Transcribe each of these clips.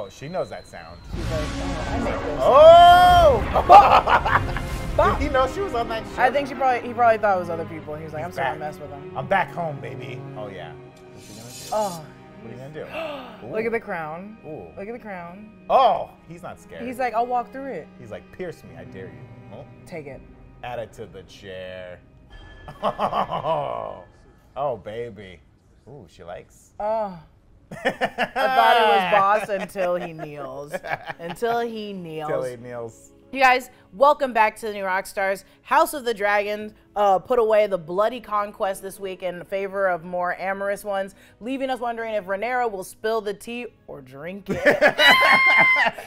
Oh, she knows that sound. She's like, oh, I make this. Oh! Did he know she was on that show? I think he probably thought it was other people. He's like, I'm sorry, I messed with them. I'm back home, baby. Oh yeah. What's she gonna do? Oh. What are you gonna do? Look at the crown. Ooh. Look at the crown. Oh, he's not scared. He's like, I'll walk through it. He's like, pierce me, I dare you. Oh. Take it. Add it to the chair. Oh, baby. Ooh, she likes. Oh. I thought it was boss until he kneels. Until he kneels. Until he kneels. You guys, welcome back to the new Rockstars. House of the Dragon put away the bloody conquest this week in favor of more amorous ones, leaving us wondering if Rhaenyra will spill the tea or drink it.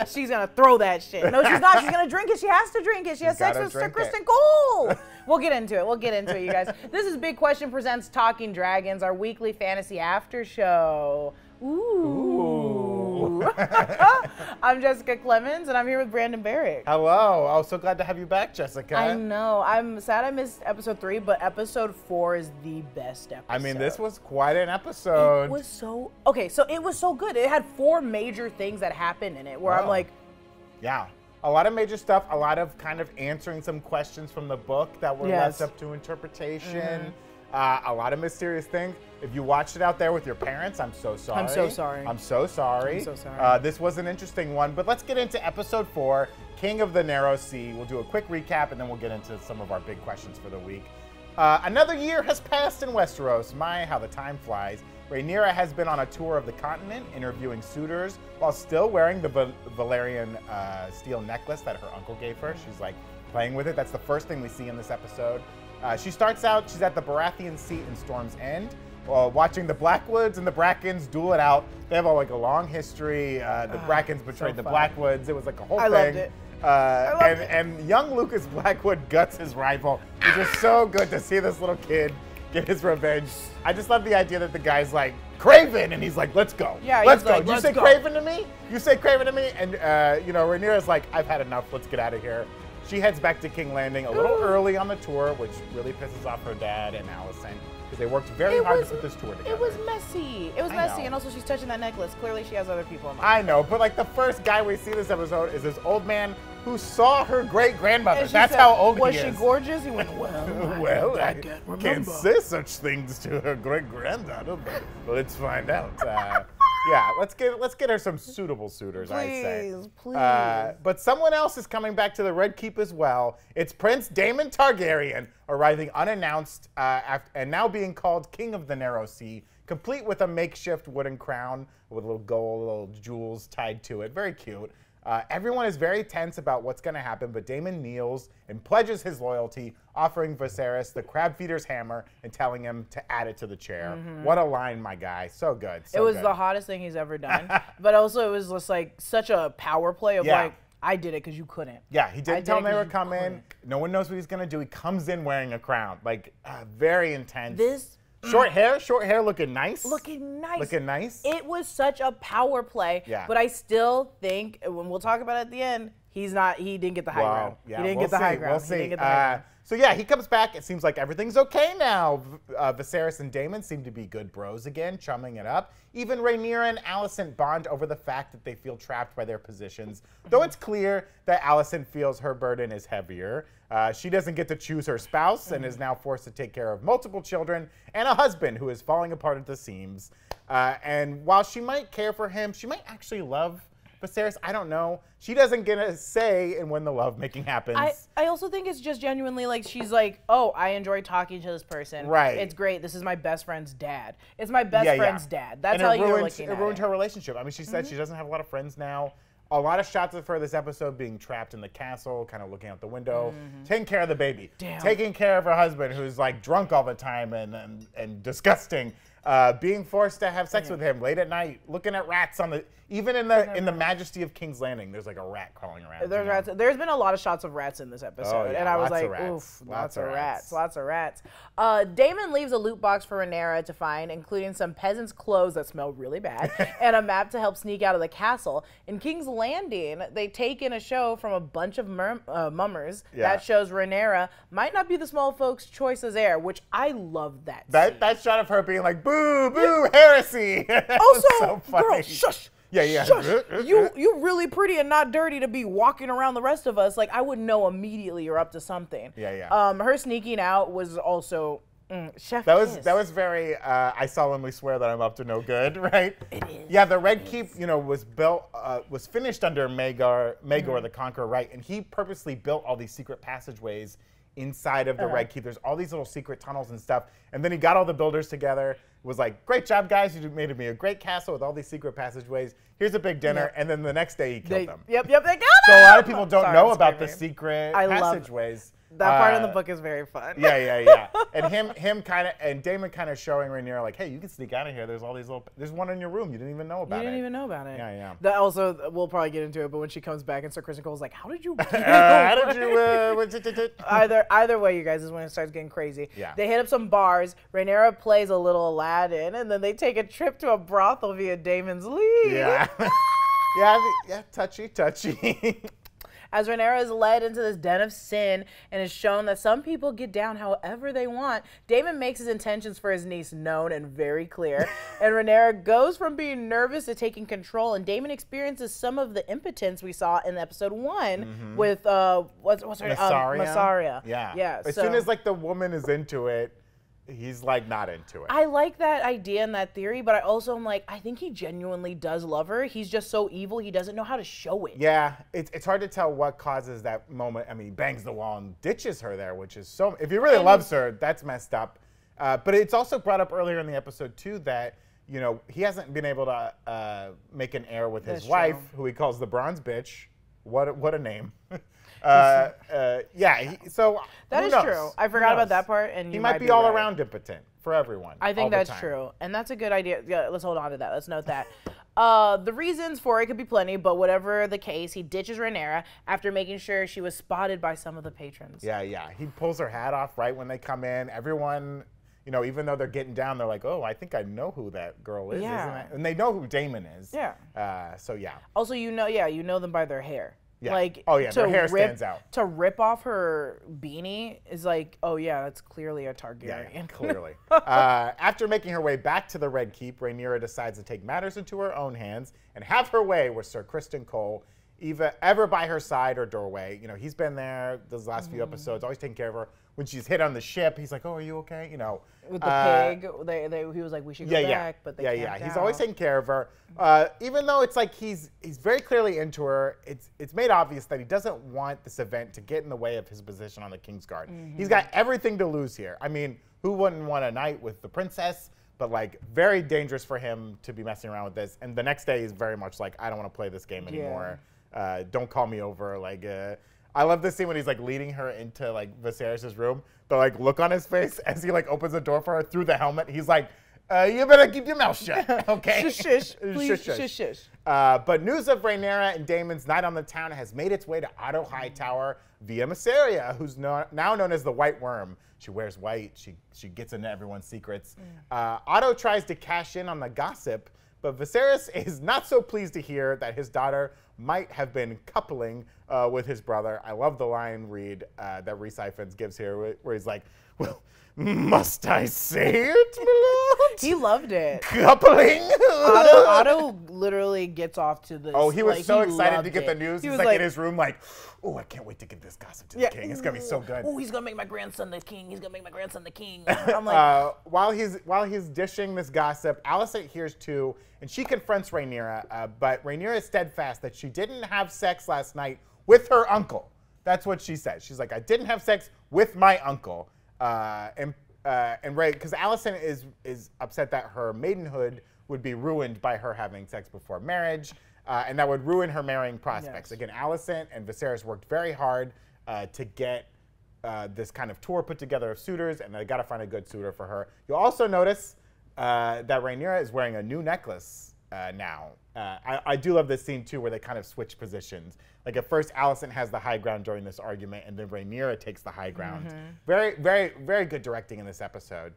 She's gonna throw that shit. No, she's not. She's gonna drink it. She has to drink it. She has sex with Ser Criston Cole. We'll get into it. We'll get into it, you guys. This is Big Question Presents Talking Dragons, our weekly fantasy after show. Ooh. I'm Jessica Clemons, and I'm here with Brandon Barrick. Hello. Oh, so glad to have you back, Jessica. I know. I'm sad I missed episode 3, but episode 4 is the best episode. I mean, this was quite an episode. It was so... Okay, so it was so good. It had 4 major things that happened in it, where I'm like... Yeah. A lot of major stuff, a lot of kind of answering some questions from the book that were left up to interpretation. A lot of mysterious things. If you watched it out there with your parents, I'm so sorry. I'm so sorry. I'm so sorry. I'm so sorry. This was an interesting one, but let's get into episode 4, King of the Narrow Sea. We'll do a quick recap, and then we'll get into some of our big questions for the week. Another year has passed in Westeros. My, how the time flies. Rhaenyra has been on a tour of the continent, interviewing suitors, while still wearing the Valyrian steel necklace that her uncle gave her. She's like playing with it. That's the first thing we see in this episode. She starts out, she's at the Baratheon seat in Storm's End, watching the Blackwoods and the Brackens duel it out. They have like a long history. The Brackens betrayed the Blackwoods. It was like a whole thing. Loved it. And young Lucas Blackwood guts his rival. It's just so good to see this little kid get his revenge. I just love the idea that the guy's like, Craven, and he's like, let's go. Yeah, let's go. Like, you say Craven to me? You say Craven to me? And, you know, Rhaenyra's like, I've had enough. Let's get out of here. She heads back to King Landing a little early on the tour, which really pisses off her dad and Alicent, because they worked very hard to put this tour together. It was messy. It was messy, and also she's touching that necklace. Clearly she has other people in mind. I know, but like the first guy we see this episode is this old man who saw her great-grandmother. That's how old he is. Was she gorgeous? He went, well, I can't say such things to her great-granddaughter, but let's find out. Yeah, let's get her some suitable suitors, I say. Please. But someone else is coming back to the Red Keep as well. It's Prince Daemon Targaryen, arriving unannounced and now being called King of the Narrow Sea, complete with a makeshift wooden crown with a little gold, little jewels tied to it. Very cute. Everyone is very tense about what's going to happen, but Daemon kneels and pledges his loyalty, offering Viserys the crab feeder's hammer and telling him to add it to the chair. What a line, my guy. So good. So it was the hottest thing he's ever done. But also it was just like such a power play of like, I did it because you couldn't. Yeah, he didn't tell them they were coming. No one knows what he's going to do. He comes in wearing a crown. Like, very intense. Short hair looking nice. Looking nice. Looking nice. It was such a power play. Yeah. But I still think, when we'll talk about it at the end, he didn't get the high ground. Yeah, he didn't get the high ground. We'll see. He didn't get the high ground. So yeah, he comes back. It seems like everything's okay now. Viserys and Daemon seem to be good bros again, chumming it up. Even Rhaenyra and Alicent bond over the fact that they feel trapped by their positions. Though it's clear that Alicent feels her burden is heavier. She doesn't get to choose her spouse and is now forced to take care of multiple children and a husband who is falling apart at the seams. And while she might care for him, she might actually love Viserys. I don't know. She doesn't get a say in when the lovemaking happens. I also think it's just genuinely like she's like, oh, I enjoy talking to this person. Right. It's great. This is my best friend's dad. It's my best friend's dad. That's how you're looking at it. It ruined her relationship. I mean, she said she doesn't have a lot of friends now. A lot of shots of her this episode being trapped in the castle, kind of looking out the window, taking care of the baby, taking care of her husband who's like drunk all the time and disgusting, being forced to have sex with him late at night, looking at rats on the even in the majesty of King's Landing. There's like a rat crawling around. There's rats. There's been a lot of shots of rats in this episode, and I was like, oof, lots of rats. Daemon leaves a loot box for Rhaenyra to find, including some peasants' clothes that smell really bad, and a map to help sneak out of the castle. In King's Landing, they take in a show from a bunch of mummers that shows Rhaenyra might not be the small folks' choice as heir, which I love that. That shot of her being like, boo, boo, heresy. Also, so funny. girl, shush. Yeah. Shush, you really pretty and not dirty to be walking around the rest of us. Like, I would know immediately you're up to something. Yeah. Her sneaking out was also chef that was very I solemnly swear that I'm up to no good, right? It is. Yeah, the Red Keep, was built was finished under Maegor the Conqueror, right? And he purposely built all these secret passageways inside of the Red Keep. There's all these little secret tunnels and stuff. And then he got all the builders together. Was like, great job, guys. You made me a great castle with all these secret passageways. Here's a big dinner. And then the next day he killed them. Yep, they killed them. So a lot of people don't know about the secret passageways. That part in the book is very fun. Yeah. And him kind of, and Daemon kind of showing Rhaenyra like, hey, you can sneak out of here. There's all these there's one in your room. You didn't even know about it. You didn't even know about it. Yeah. That also, we'll probably get into it, but when she comes back and Ser Criston Cole's like, how did you Either way, you guys, is when it starts getting crazy. Yeah. They hit up some bars. Rhaenyra plays a little Aladdin, and then they take a trip to a brothel via Daemon's lead. Yeah. yeah, touchy. As Rhaenyra is led into this den of sin and is shown that some people get down however they want, Daemon makes his intentions for his niece known and very clear. And Rhaenyra goes from being nervous to taking control, and Daemon experiences some of the impotence we saw in episode 1 with what's her name? Mysaria. Yeah. As soon as like the woman is into it, he's like not into it. I like that idea and that theory, but I also am like, I think he genuinely does love her. He's just so evil, he doesn't know how to show it. Yeah, it's hard to tell what causes that moment. I mean, he bangs the wall and ditches her there, which is so, if he really loves her, that's messed up. But it's also brought up earlier in the episode too that, he hasn't been able to make an heir with his wife, who he calls the Bronze Bitch. What a name. So that is true. I forgot about that part, and he might be all around impotent for everyone. I think that's true, and that's a good idea. Yeah, let's hold on to that. Let's note that. The reasons for it could be plenty, but whatever the case, he ditches Rhaenyra after making sure she was spotted by some of the patrons. Yeah. He pulls her hat off right when they come in. Everyone, even though they're getting down, they're like, oh, I think I know who that girl is, isn't it? And they know who Daemon is. Yeah. So yeah. Also, you know them by their hair. Yeah. Like, their hair stands out. To rip off her beanie is like, oh yeah, that's clearly a Targaryen. Yeah, clearly. After making her way back to the Red Keep, Rhaenyra decides to take matters into her own hands and have her way with Ser Criston Cole, ever by her side or doorway. He's been there those last few episodes, always taking care of her. When she's hit on the ship, he's like, oh, are you okay? With the pig, he was like, we should go back, but they camped He's out. always taking care of her. Even though it's like he's very clearly into her, it's made obvious that he doesn't want this event to get in the way of his position on the Kingsguard. He's got everything to lose here. I mean, who wouldn't want a night with the princess? But like, very dangerous for him to be messing around with this. And the next day, he's very much like, I don't want to play this game anymore. Don't call me over. Like, I love this scene when he's like leading her into like Viserys' room. The like look on his face as he like opens the door for her through the helmet. He's like, you better keep your mouth shut, okay? Shush. Please, shush. But news of Rhaenyra and Daemon's night on the town has made its way to Otto Hightower via Mysaria, who's now known as the White Worm. She wears white. She gets into everyone's secrets. Otto tries to cash in on the gossip, but Viserys is not so pleased to hear that his daughter might have been coupling with his brother. I love the line read that Rhys Ifans gives here, where he's like, well, must I say it, my lord? He loved it. Coupling? Otto literally gets off to this. Oh, he was so excited to get the news. He's like in his room like, oh, I can't wait to get this gossip to the king. It's going to be so good. Oh, he's going to make my grandson the king. I'm like... while he's dishing this gossip, Alicent hears too, and she confronts Rhaenyra, but Rhaenyra is steadfast that she didn't have sex last night with her uncle. That's what she says. She's like, I didn't have sex with my uncle. And because Alicent is upset that her maidenhood would be ruined by her having sex before marriage, and that would ruin her marrying prospects. Yes. Again, Alicent and Viserys worked very hard to get this kind of tour put together of suitors, and they got to find a good suitor for her. You'll also notice that Rhaenyra is wearing a new necklace now. I do love this scene too, where they kind of switch positions. Like at first, Alicent has the high ground during this argument, and then Rhaenyra takes the high ground. Very, very, very good directing in this episode.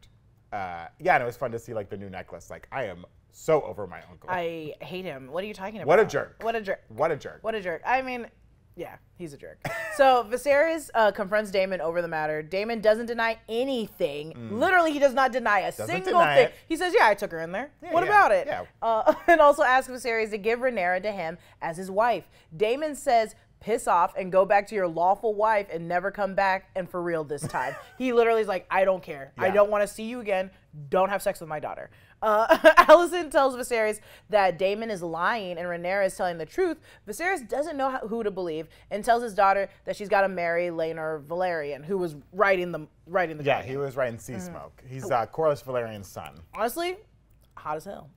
Yeah, and it was fun to see like the new necklace. Like, I am so over my uncle. I hate him. What are you talking about? What a jerk. What a jerk. What a jerk. What a jerk. I mean, Yeah, he's a jerk. So Viserys confronts Daemon over the matter. Daemon doesn't deny anything. Literally, he does not deny a single thing. He says, yeah, I took her in there. Yeah, what about it? Yeah. And also asks Viserys to give Rhaenyra to him as his wife. Daemon says, piss off and go back to your lawful wife and never come back, and for real this time. He literally is like, I don't care. Yeah. I don't want to see you again. Don't have sex with my daughter. Alicent tells Viserys that Daemon is lying and Rhaenyra is telling the truth. Viserys doesn't know who to believe and tells his daughter that she's got to marry Rhaenyra Valerian, who was writing the Yeah, dragon. he was writing Sea Smoke. He's Corlys Valerian's son. Honestly, hot as hell.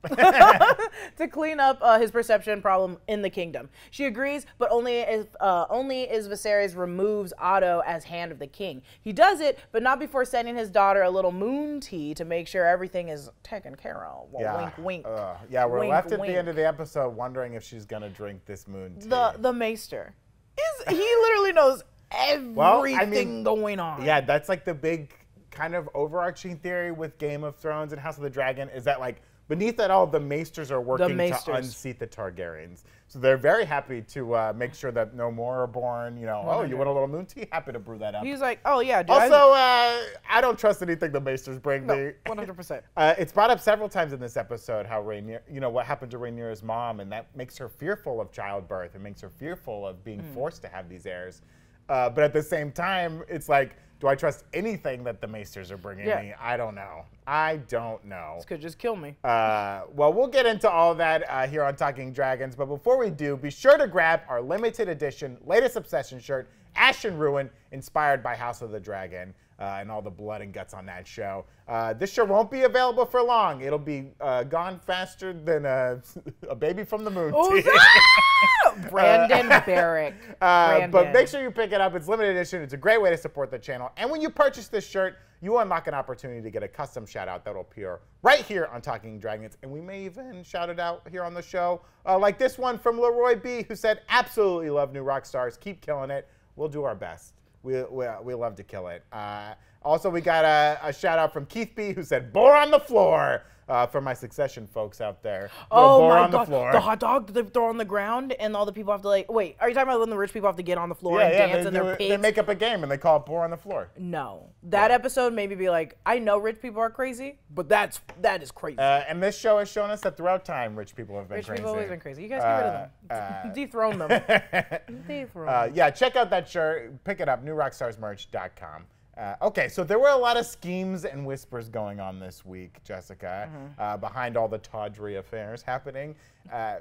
To clean up his perception problem in the kingdom. She agrees, but only if Viserys removes Otto as Hand of the King. He does it, but not before sending his daughter a little moon tea to make sure everything is taken care of. Well, Yeah. wink, wink. Yeah, we're Wink, left at wink. the end of the episode wondering if she's gonna drink this moon tea. The Maester. He literally knows everything going on. Yeah, that's like the big kind of overarching theory with Game of Thrones and House of the Dragon is that like beneath it all, the Maesters are working to unseat the Targaryens. So they're very happy to make sure that no more are born. You know, 100. Oh, you want a little moon tea? Happy to brew that up. He's like, oh yeah. Dude, also, I don't trust anything the Maesters bring me. 100%. It's brought up several times in this episode how Rhaenyra, you know, what happened to Rhaenyra's mom, and that makes her fearful of childbirth and makes her fearful of being forced to have these heirs. But at the same time, it's like, do I trust anything that the Maesters are bringing me? I don't know. I don't know. This could just kill me. Well, we'll get into all that here on Talking Dragons. But before we do, be sure to grab our limited edition latest Obsession shirt, Ash and Ruin, inspired by House of the Dragon and all the blood and guts on that show. This shirt won't be available for long. It'll be gone faster than a baby from the moon. Brandon Barrick. But make sure you pick it up. It's limited edition. It's a great way to support the channel. And when you purchase this shirt, you unlock an opportunity to get a custom shout out that will appear right here on Talking Dragons. And we may even shout it out here on the show. Like this one from Leroy B, who said, absolutely love new Rockstars. Keep killing it. We'll do our best. We love to kill it. Also, we got a shout out from Keith B, who said, "Boar on the floor," for my Succession folks out there. Oh boar my on God. The floor. The hot dog that they throw on the ground and all the people have to like, wait, are you talking about when the rich people have to get on the floor and dance and they're pigs? They make up a game and they call it Boar on the Floor. No. That episode made me be like, I know rich people are crazy, but that is crazy. And this show has shown us that throughout time, rich people have been crazy. Rich people have always been crazy. You guys get rid of them. Dethrone them. Dethrone them. Yeah, check out that shirt. Pick it up, newrockstarsmerch.com. Okay, so there were a lot of schemes and whispers going on this week, Jessica, behind all the tawdry affairs happening.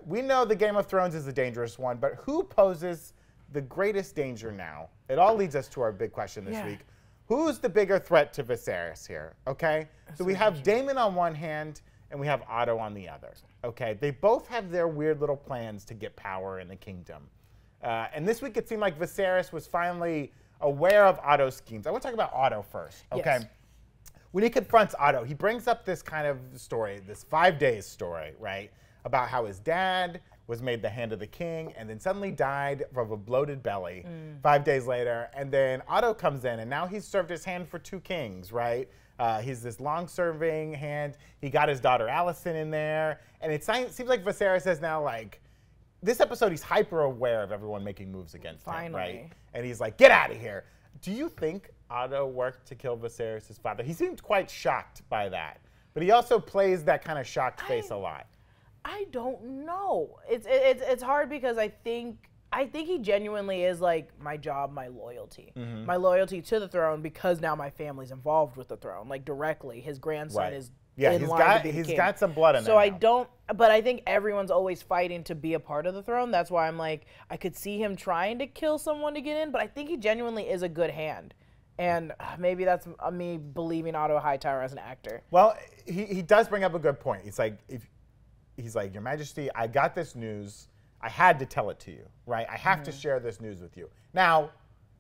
We know the Game of Thrones is a dangerous one, but who poses the greatest danger now? It all leads us to our big question this week. Who's the bigger threat to Viserys here, okay? So we have Daemon on one hand, and we have Otto on the other, okay? They both have their weird little plans to get power in the kingdom. And this week it seemed like Viserys was finally aware of Otto's schemes. I want to talk about Otto first, okay? Yes. When he confronts Otto, he brings up this kind of story, this 5 days story, right? About how his dad was made the Hand of the King and then suddenly died of a bloated belly 5 days later. And then Otto comes in and now he's served his hand for 2 kings, right? He's this long-serving hand. He got his daughter Alicent in there. And it seems like Viserys is now like, this episode, he's hyper aware of everyone making moves against him, right? And he's like, get out of here. Do you think Otto worked to kill Viserys' father? He seemed quite shocked by that. But he also plays that kind of shocked face a lot. I don't know. It's hard because I think he genuinely is like my job, my loyalty. My loyalty to the throne because now my family's involved with the throne, like directly. His grandson is in line to be the king. He's got some blood in there. So I don't, but I think everyone's always fighting to be a part of the throne. That's why I'm like, I could see him trying to kill someone to get in, but I think he genuinely is a good hand. And maybe that's me believing Otto Hightower as an actor. Well, he does bring up a good point. He's like, Your Majesty, I got this news. I had to tell it to you, right? I have to share this news with you. Now,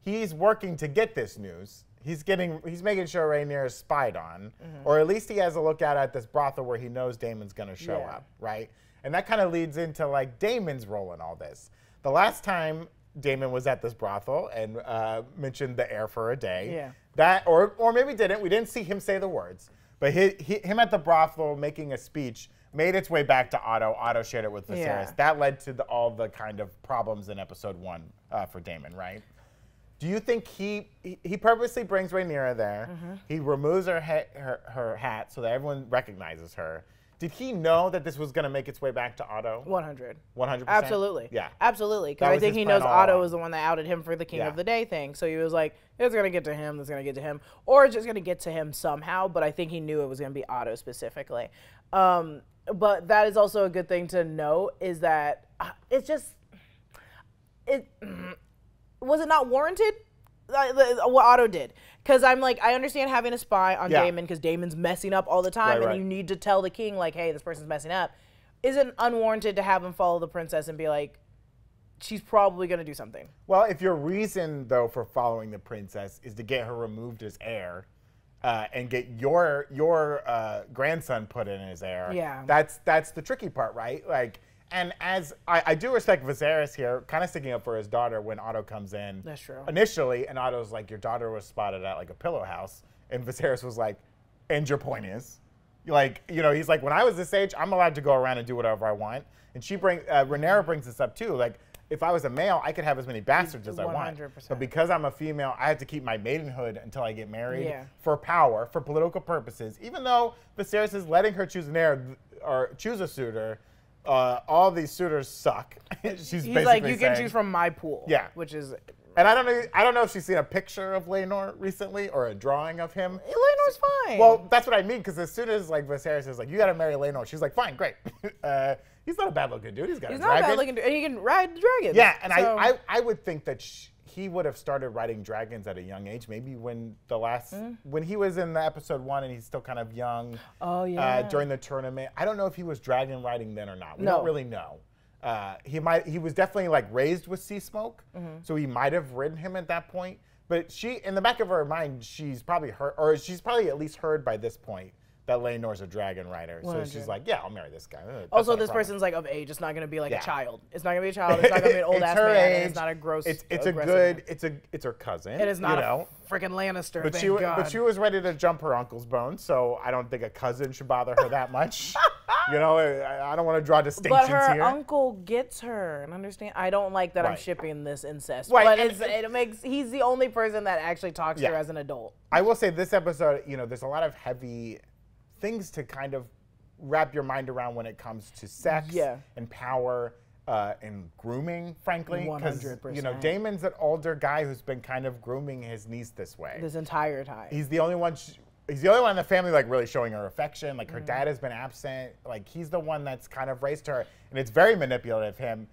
he's working to get this news. He's making sure Rhaenyra is spied on, or at least he has a lookout at this brothel where he knows Daemon's going to show up, right? And that kind of leads into like Daemon's role in all this. The last time Daemon was at this brothel and mentioned the heir for a day, or maybe didn't. We didn't see him say the words, but him at the brothel making a speech made its way back to Otto. Otto shared it with Viserys. Yeah. That led to all the kind of problems in episode 1 for Daemon, right? Do you think he purposely brings Rhaenyra there? He removes her hat so that everyone recognizes her. Did he know that this was going to make its way back to Otto? 100. 100%? Absolutely. Yeah. Absolutely. Because That I was think his he plan knows all Otto along. was the one that outed him for the King Yeah. of the Day thing. So he was like, it's going to get to him, it's going to get to him. Or it's just going to get to him somehow. But I think he knew it was going to be Otto specifically. But that is also a good thing to note is that it's just, was it not warranted? What Otto did. Because I'm like, I understand having a spy on Daemon because Daemon's messing up all the time and you need to tell the king, like, hey, this person's messing up. Is it unwarranted to have him follow the princess and be like, she's probably going to do something? Well, if your reason, though, for following the princess is to get her removed as heir and get your grandson put in as heir, that's the tricky part, right? Like, and as I do respect Viserys here, kind of sticking up for his daughter when Otto comes in. That's true. Initially, and Otto's like, your daughter was spotted at like a pillow house. And Viserys was like, and your point is? Like, you know, he's like, when I was this age, I'm allowed to go around and do whatever I want. And Rhaenyra brings this up too. Like, if I was a male, I could have as many bastards as I want. 100%. But because I'm a female, I have to keep my maidenhood until I get married for power, for political purposes. Even though Viserys is letting her choose an heir or choose a suitor, all these suitors suck. He's like, you can choose from my pool. Yeah. Which is... And I don't know if she's seen a picture of Rhaenor recently or a drawing of him. Rhaenor's fine. Well, that's what I mean, because as soon as like Viserys is like, you got to marry Rhaenor, she's like, fine, great. He's not a bad-looking dude. He's got a dragon. He's not a bad-looking dude, and he can ride dragons. Yeah, and so. I would think that he would have started riding dragons at a young age, maybe when when he was in the episode 1 and he's still kind of young. Oh yeah. During the tournament, I don't know if he was dragon riding then or not. We don't really know. He was definitely like raised with sea smoke, so he might have ridden him at that point. But in the back of her mind, she's probably heard, or she's probably at least heard by this point that Rhaenor's a dragon rider. 100. So she's like, yeah, I'll marry this guy. That's also, this person's like of age. It's not going to be like a child. It's not going to be a child. It's not going to be an old ass man. Age. It's not a gross. It's her cousin. It is not a freaking Lannister. But she was ready to jump her uncle's bones, so I don't think a cousin should bother her that much. You know, I don't want to draw distinctions here. But her uncle gets her, and understand. I don't like that I'm shipping this incest. Right. But he's the only person that actually talks to her as an adult. I will say this episode, you know, there's a lot of heavy things to kind of wrap your mind around when it comes to sex and power and grooming, frankly. 100%. You know, Daemon's an older guy who's been kind of grooming his niece this way. This entire time. He's the only one in the family like really showing her affection. Like her dad has been absent. Like he's the one that's kind of raised her, and it's very manipulative of him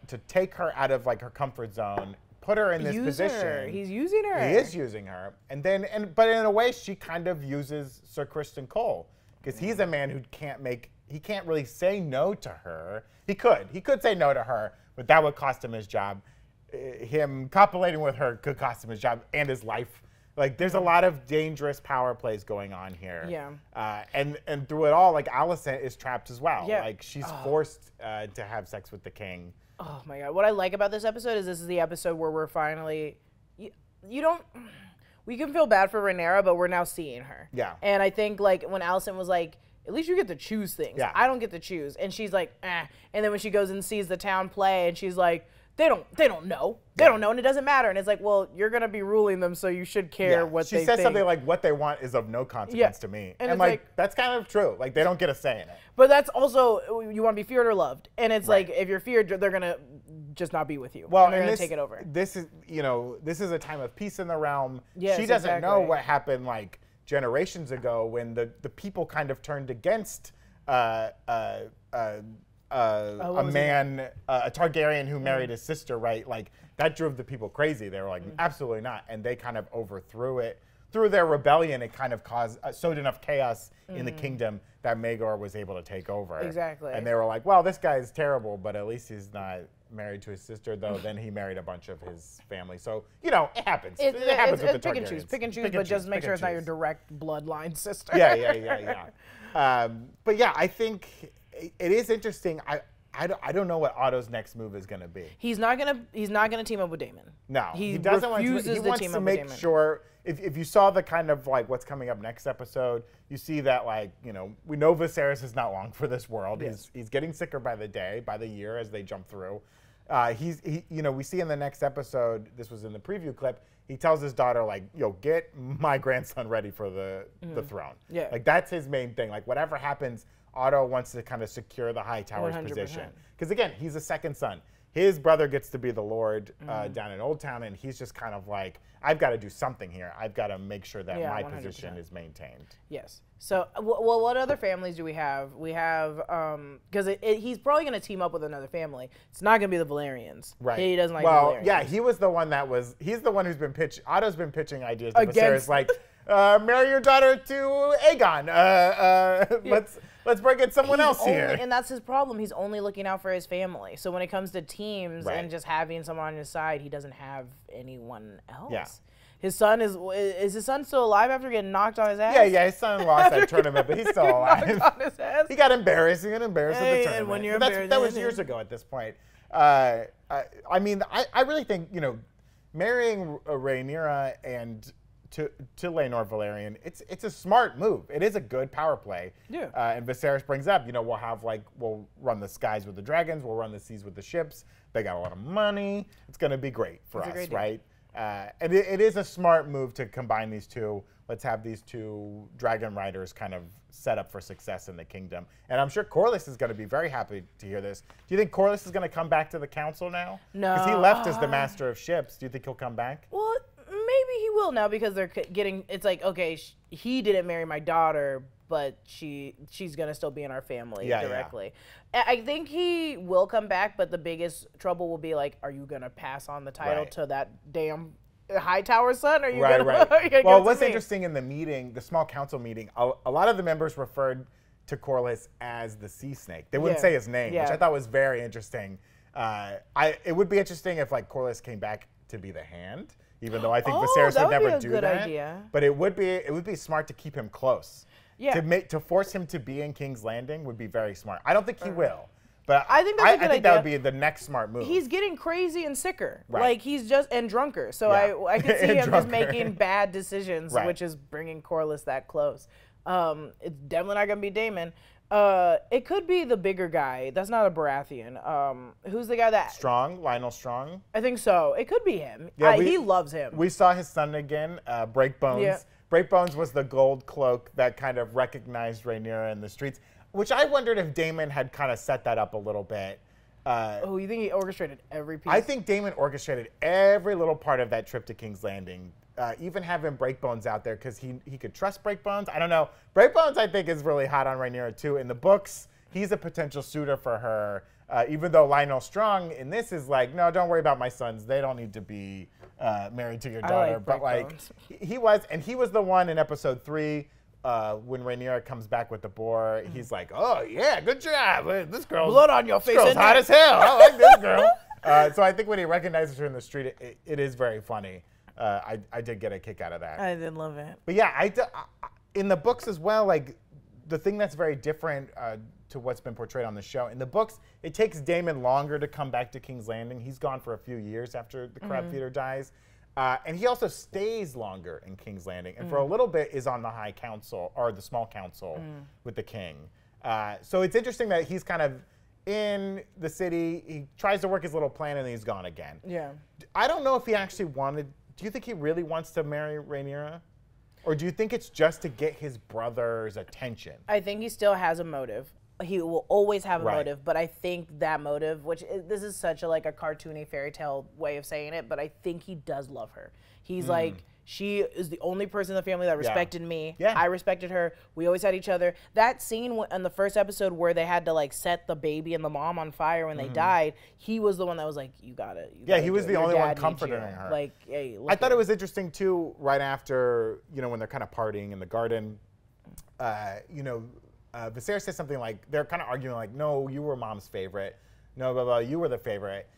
to take her out of like her comfort zone, put her in this position. He's using her. He is using her, but in a way she kind of uses Ser Criston Cole because he's a man who he can't really say no to her. He could say no to her, but that would cost him his job. Him copulating with her could cost him his job and his life. Like, there's a lot of dangerous power plays going on here. Yeah. And through it all, like, Alicent is trapped as well. Yeah. Like, she's forced to have sex with the king. Oh, my God. What I like about this episode is this is the episode where we're finally... We can feel bad for Rhaenyra, but we're now seeing her. Yeah. And I think, like, when Alicent was like, at least you get to choose things. Yeah. I don't get to choose. And she's like, eh. And then when she goes and sees the town play, and she's like... They don't know. They don't know, and it doesn't matter. And it's like, well, you're going to be ruling them, so you should care what they think. She says something like, what they want is of no consequence to me. And like, that's kind of true. Like, they don't get a say in it. But that's also, you want to be feared or loved. And it's like, if you're feared, they're going to just not be with you. Well, and they're going to take it over. This is a time of peace in the realm. Yes, she doesn't know what happened, like, generations ago when the people kind of turned against a Targaryen who married his sister, right? Like, that drove the people crazy. They were like, absolutely not. And they kind of overthrew it. Through their rebellion, it kind of sowed enough chaos in the kingdom that Maegor was able to take over. Exactly. And they were like, well, this guy's terrible, but at least he's not married to his sister, though. Then he married a bunch of his family. So, you know, it happens. It happens with the Targaryens. Pick and choose, but just make sure it's not your direct bloodline sister. Yeah. But yeah, I think it is interesting. I don't know what Otto's next move is going to be. He's not gonna team up with Daemon. No, he doesn't want to. refuses He wants team to up with make Daemon. sure. If you saw the kind of like what's coming up next episode, you see that like we know Viserys is not long for this world. Yes. He's getting sicker by the day, by the year as they jump through. We see in the next episode. This was in the preview clip. He tells his daughter like, get my grandson ready for the throne. Yeah. Like that's his main thing. Like whatever happens, Otto wants to kind of secure the Hightower's 100%. position. Because again, he's a second son. His brother gets to be the Lord down in Old Town, and he's just kind of like, I've got to do something here. I've got to make sure that my 100%. position is maintained. Yes. So, well, what other families do we have? We have, because he's probably going to team up with another family. It's not going to be the Valerians. Right. He doesn't like the Well, Valerians. yeah, he's the one who's been Otto's been pitching ideas to Against- Viserys, like, marry your daughter to Aegon. Let's bring in someone else here. And that's his problem. He's only looking out for his family. So when it comes to teams and just having someone on his side, he doesn't have anyone else. Yeah. His son is his son still alive after getting knocked on his ass? Yeah, his son lost that tournament, but he's still alive. Knocked on his ass? He got embarrassed. He got embarrassed at the tournament. And when you're But embarrassed, that was years ago at this point. I really think, marrying Rhaenyra and to Laenor Valerian, it's a smart move. It is a good power play. Yeah. And Viserys brings up, we'll run the skies with the dragons, we'll run the seas with the ships. They got a lot of money. It's going to be great for us, right? And it is a smart move to combine these two. Let's have these two dragon riders kind of set up for success in the kingdom. And I'm sure Corlys is going to be very happy to hear this. Do you think Corlys is going to come back to the council now? No. Because he left as the master of ships. Do you think he'll come back? Well, maybe he will now because they're getting. It's like, okay, he didn't marry my daughter, but she's gonna still be in our family directly. Yeah. I think he will come back, but the biggest trouble will be like, are you gonna pass on the title to that damn Hightower son? Are you gonna? Well, what's interesting in the meeting, the small council meeting, a lot of the members referred to Corlys as the sea snake. They wouldn't say his name, which I thought was very interesting. It would be interesting if like Corlys came back to be the hand. Even though I think Viserys would never do that, idea. But it would be smart to keep him close. Yeah. To force him to be in King's Landing would be very smart. I don't think he will, but I think that's a good idea. that would be the next smart move. He's getting crazy and sicker, Right. like he's just and drunker. So I could see him just making bad decisions, which is bringing Corlys that close. It's definitely not gonna be Daemon. It could be the bigger guy. That's not a Baratheon. Who's the guy that? Lionel Strong. I think so. It could be him. Yeah, he loves him. We saw his son again, Breakbones. Yeah. Breakbones was the gold cloak that kind of recognized Rhaenyra in the streets, which I wondered if Daemon had kind of set that up a little bit. You think he orchestrated every piece? I think Daemon orchestrated every little part of that trip to King's Landing. Even having Breakbones out there because he could trust Breakbones. I don't know. Breakbones, I think, is really hot on Rhaenyra too. In the books, he's a potential suitor for her. Even though Lionel Strong in this is like, no, don't worry about my sons. They don't need to be married to your daughter. But like, he was the one in episode 3 when Rhaenyra comes back with the boar. He's like, oh yeah, good job. This girl's blood on your face. This girl's hot as hell. I like this girl. So I think when he recognizes her in the street, it is very funny. I did get a kick out of that. I did love it. But yeah, in the books as well, like the thing that's very different to what's been portrayed on the show, in the books, it takes Daemon longer to come back to King's Landing. He's gone for a few years after the Crab Feeder dies. And he also stays longer in King's Landing. And for a little bit is on the High Council, or the Small Council with the king. So it's interesting that he's kind of in the city. He tries to work his little plan and then he's gone again. Yeah. I don't know if he actually wanted... Do you think he really wants to marry Rhaenyra? Or do you think it's just to get his brother's attention? I think he still has a motive. He will always have a motive, but I think that motive, this is such a cartoony fairy tale way of saying it, but I think he does love her. He's like, she is the only person in the family that respected me. Yeah. I respected her. We always had each other. That scene in the first episode where they had to set the baby and the mom on fire when they died, he was the one that was like, you gotta he was the only one comforting her. Like, hey, I thought it was interesting too, right after, when they're kind of partying in the garden, Viserys says something like, they're kind of arguing like, no, you were mom's favorite. No, blah, blah, you were the favorite.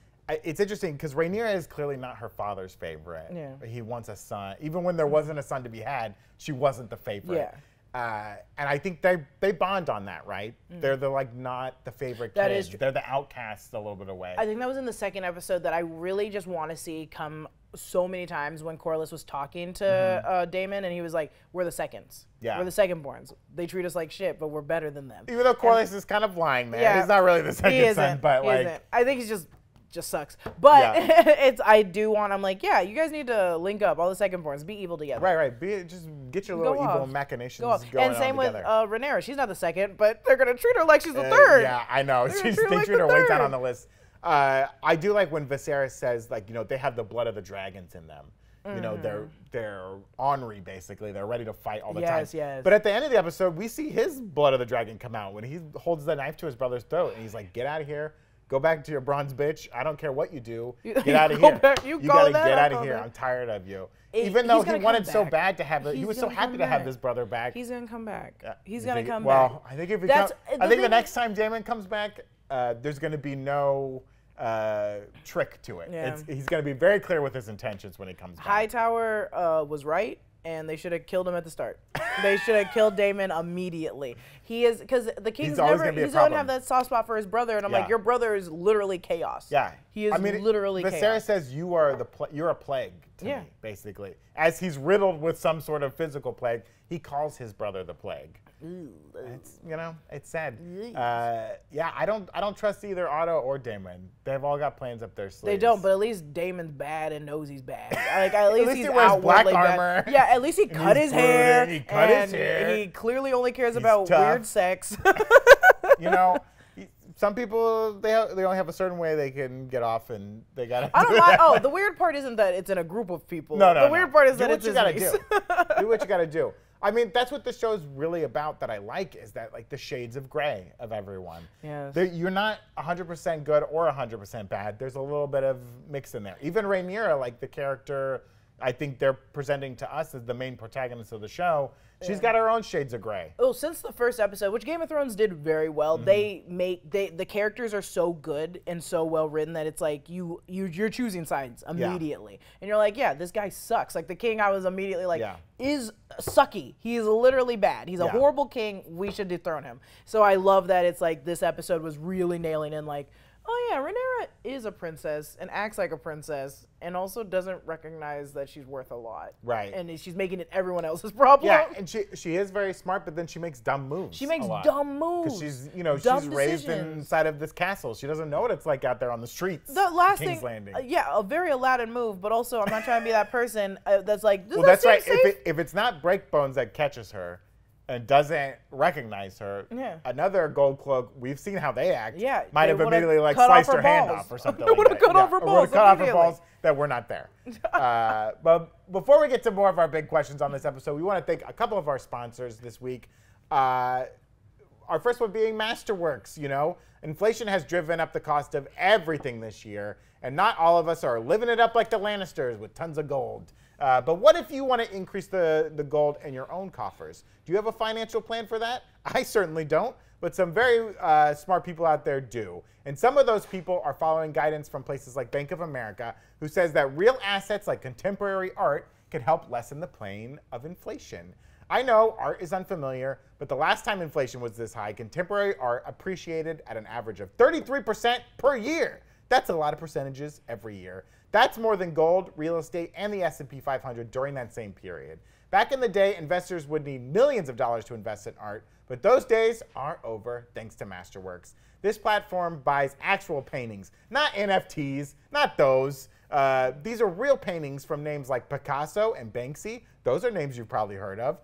It's interesting because Rhaenyra is clearly not her father's favorite. Yeah. He wants a son. Even when there wasn't a son to be had, she wasn't the favorite. And I think they bond on that, right? They're like not the favorite That kids. is true. They're the outcasts a little bit away. I think that was in the second episode that I really just want to see come so many times when Corlys was talking to Daemon, and he was like, "We're the seconds. Yeah. We're the secondborns. They treat us like shit, but we're better than them." Even though Corlys is kind of lying, man. Yeah, He's not really the second son, but like, isn't. I think he's just sucks. But Yeah. I do want. I'm like, yeah, you guys need to link up, all the secondborns, be evil together. right. Just get your little Go evil off. machinations Go off. going And same on with together. Rhaenyra. She's not the second, but they're gonna treat her like she's the third. Yeah, I know. They're They gonna treat her like treat her the way down third. on the list. I do like when Viserys says, like, they have the blood of the dragons in them. They're ornery, basically. They're ready to fight all the time. Yes. But at the end of the episode, we see his blood of the dragon come out when he holds the knife to his brother's throat, and he's like, "Get out of here. Go back to your bronze bitch. I don't care what you do. Get out of go here. back- you call gotta that, get I'll out of call here. that." I'm tired of you." He's Even though he gonna come wanted so back. bad to have it, he He's was so gonna happy come to have back. his brother back. He's gonna come back. He's You gonna think come well, back. I think if he That's- comes, the I think the thing- next time Daemon comes back, there's going to be no trick to it. Yeah. He's going to be very clear with his intentions when he comes back. Hightower was right, and they should have killed him at the start. They should have killed Daemon immediately. He is, because the king's always never, gonna be a he's going to problem. have that soft spot for his brother, and I'm Yeah. like, your brother is literally chaos. Yeah, He is literally Viserys chaos. says you are you're a plague to Yeah. me, basically. As he's riddled with some sort of physical plague, he calls his brother the plague. It's it's sad. Yeah, I don't trust either Otto or Daemon. They've all got plans up their sleeves. They don't, but at least Daemon's bad and knows he's bad. Like at least he he's wears black outwardly bad. armor. Yeah, at least he And cut he's his hair. brooding. He cut his and hair. He clearly only cares about tough. weird sex. Some people they only have a certain way they can get off, and they gotta. I don't do mind. that Oh, way. the weird part isn't that it's in a group of people. No. The weird part is Do that what it's you his gotta niece. do. Do what you gotta do. I mean, that's what the show's really about. That I like is that like the shades of gray of everyone. Yes. You're not 100% good or 100% bad. There's a little bit of mix in there. Even Rhaenyra, like the character, I think they're presenting to us as the main protagonist of the show. She's got her own shades of gray. Oh, since the first episode, which Game of Thrones did very well, the characters are so good and so well written that it's like you're choosing sides immediately, and you're like, yeah, this guy sucks. Like the king, I was immediately like, is sucky. He is literally bad. He's a horrible king. We should dethrone him. So I love that it's like this episode was really nailing in like, oh yeah, Rhaenyra is a princess and acts like a princess and also doesn't recognize that she's worth a lot. Right. And she's making it everyone else's problem. Yeah, and she is very smart, but then she makes dumb moves. She makes a lot. dumb moves. Because she's Dumb she's raised decisions. inside of this castle. She doesn't know what it's like out there on the streets. The last King's thing, Landing. a very Aladdin move, but also I'm not trying to be that person that's like, Well, that's right. If it's not Breakbones that catches her and doesn't recognize her, another gold cloak, we've seen how they act, might they have would've immediately like cut off sliced her her hand balls. off or something They like would've that. cut off her Or balls would've cut off her immediately. balls that were not there. But before we get to more of our big questions on this episode, we want to thank a couple of our sponsors this week. Our first one being Masterworks. Inflation has driven up the cost of everything this year, and not all of us are living it up like the Lannisters with tons of gold. But what if you want to increase the gold in your own coffers? Do you have a financial plan for that? I certainly don't, but some very smart people out there do. And some of those people are following guidance from places like Bank of America, who says that real assets like contemporary art can help lessen the pain of inflation. I know art is unfamiliar, but the last time inflation was this high, contemporary art appreciated at an average of 33% per year. That's a lot of percentages every year. That's more than gold, real estate, and the S&P 500 during that same period. Back in the day, investors would need millions of dollars to invest in art, but those days are over thanks to Masterworks. This platform buys actual paintings, not NFTs, not those. These are real paintings from names like Picasso and Banksy. Those are names you've probably heard of.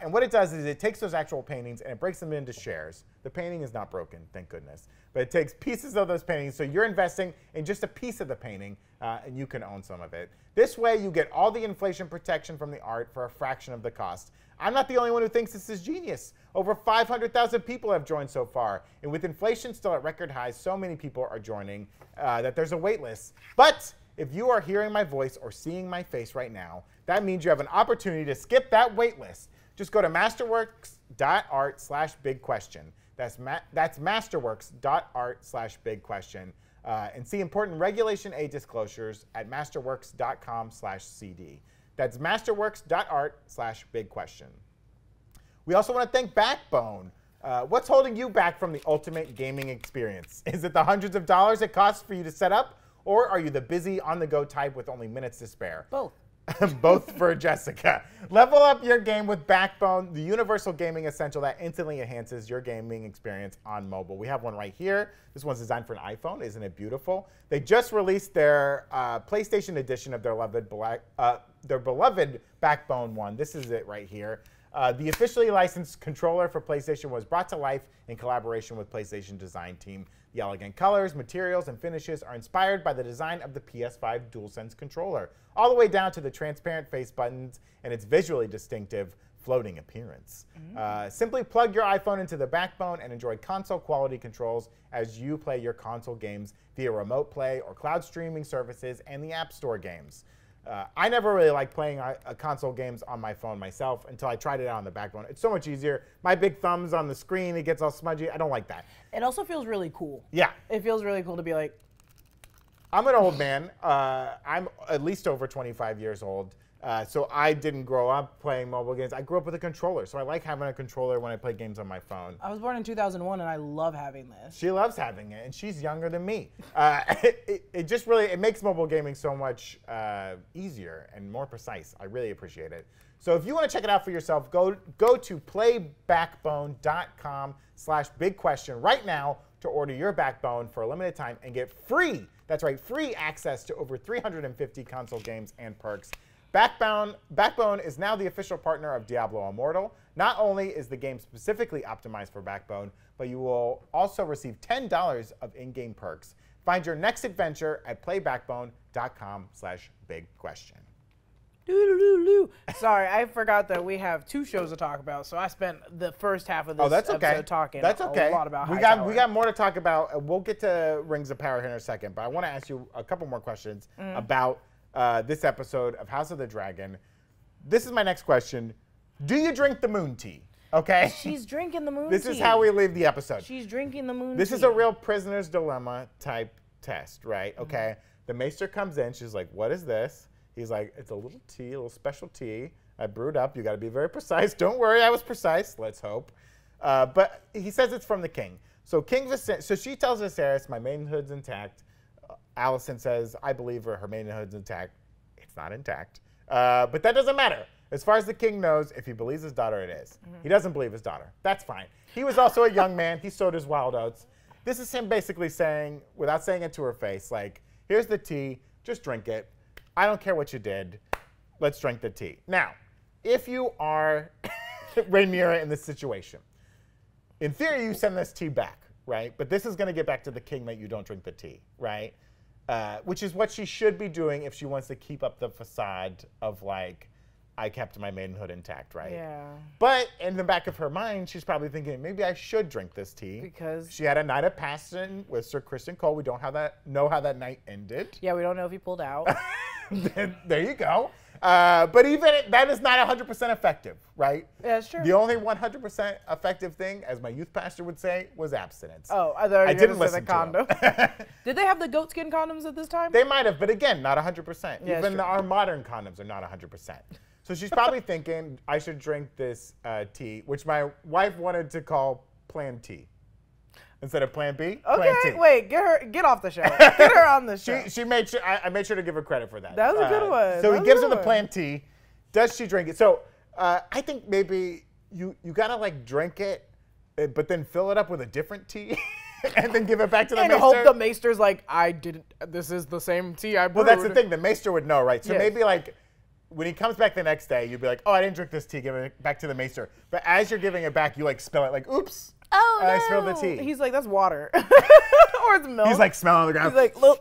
And what it does is it takes those actual paintings and it breaks them into shares. The painting is not broken, thank goodness. But it takes pieces of those paintings, so you're investing in just a piece of the painting, and you can own some of it. This way, you get all the inflation protection from the art for a fraction of the cost. I'm not the only one who thinks this is genius. Over 500,000 people have joined so far, and with inflation still at record highs, so many people are joining that there's a wait list. But if you are hearing my voice or seeing my face right now, that means you have an opportunity to skip that wait list. Just go to masterworks.art/bigquestion. That's masterworks.art/bigquestion and see important Regulation A disclosures at masterworks.com/CD. That's masterworks.art/bigquestion. We also want to thank Backbone. What's holding you back from the ultimate gaming experience? Is it the hundreds of dollars it costs for you to set up? Or are you the busy, on-the-go type with only minutes to spare? Both. Both for Jessica. Level up your game with Backbone, the universal gaming essential that instantly enhances your gaming experience on mobile. We have one right here. This one's designed for an iPhone. Isn't it beautiful? They just released their PlayStation edition of their beloved Backbone one. This is it right here. The officially licensed controller for PlayStation was brought to life in collaboration with PlayStation design team. The elegant colors, materials, and finishes are inspired by the design of the PS5 DualSense controller, all the way down to the transparent face buttons and its visually distinctive floating appearance. Simply plug your iPhone into the Backbone and enjoy console-quality controls as you play your console games via remote play or cloud streaming services and the App Store games. I never really liked playing console games on my phone myself until I tried it out on the Backbone. It's so much easier. My big thumb's on the screen. It gets all smudgy. I don't like that. It also feels really cool. Yeah. It feels really cool to be like... I'm an old man. I'm at least over 25 years old. So I didn't grow up playing mobile games. I grew up with a controller. So I like having a controller when I play games on my phone. I was born in 2001 and I love having this. She loves having it, and she's younger than me. It just really, it makes mobile gaming so much easier and more precise. I really appreciate it. So if you want to check it out for yourself, go to playbackbone.com/bigquestion right now to order your Backbone for a limited time and get free, that's right, free access to over 350 console games and perks. Backbone is now the official partner of Diablo Immortal. Not only is the game specifically optimized for Backbone, but you will also receive $10 of in-game perks. Find your next adventure at playbackbone.com/bigquestion. Sorry, I forgot that we have 2 shows to talk about, so I spent the first half of this episode talking a lot about Hightower. We got more to talk about. We'll get to Rings of Power here in a second, but I want to ask you a couple more questions about this episode of House of the Dragon. This is my next question. Do you drink the moon tea? Okay? She's drinking the moon tea. This is how we leave the episode. She's drinking the moon tea. This is a real prisoner's dilemma type test, right? Okay. The maester comes in. She's like, what is this? He's like, it's a little tea, a little special tea. I brewed up. You got to be very precise. Don't worry, I was precise. Let's hope. But he says it's from the king. So so she tells Viserys, my maidenhood's intact. Alicent says, I believe her maidenhood's intact. It's not intact. But that doesn't matter. As far as the king knows, if he believes his daughter, it is. He doesn't believe his daughter. That's fine. He was also a young man. He sowed his wild oats. This is him basically saying, without saying it to her face, like, here's the tea. Just drink it. I don't care what you did. Let's drink the tea. Now, if you are Rhaenyra in this situation, in theory, you send this tea back, right? But this is going to get back to the king that you don't drink the tea, right? Which is what she should be doing if she wants to keep up the facade of, like, I kept my maidenhood intact, right? Yeah. But in the back of her mind, she's probably thinking, maybe I should drink this tea. Because she had a night of passion with Ser Criston Cole. We don't know how that night ended. Yeah, we don't know if he pulled out. There you go. But even that is not 100% effective, right? Yeah, that's true. The only 100% effective thing, as my youth pastor would say, was abstinence. Oh, I didn't listen to the condom. Did they have the goatskin condoms at this time? They might have, but again, not 100%. Yeah, even our modern condoms are not 100%. So she's probably thinking, I should drink this tea, which my wife wanted to call Plan T. Instead of Plan B, Plan T. Okay, wait, get off the show. Get her on the show. She made sure, I made sure to give her credit for that. That was a good one. So he gives her the Plan T. Does she drink it? So I think maybe you gotta like drink it, but then fill it up with a different tea. And then give it back to the maester. And hope the maester's like, this is the same tea I brewed. Well, that's the thing. The maester would know, right? So yes. Maybe like, when he comes back the next day, you'd be like, oh, I didn't drink this tea, give it back to the maester. But as you're giving it back, you like smell it like, oops. Oh, no. I spilled the tea. He's like, that's water. Or it's milk. He's like smelling the ground. He's like, look.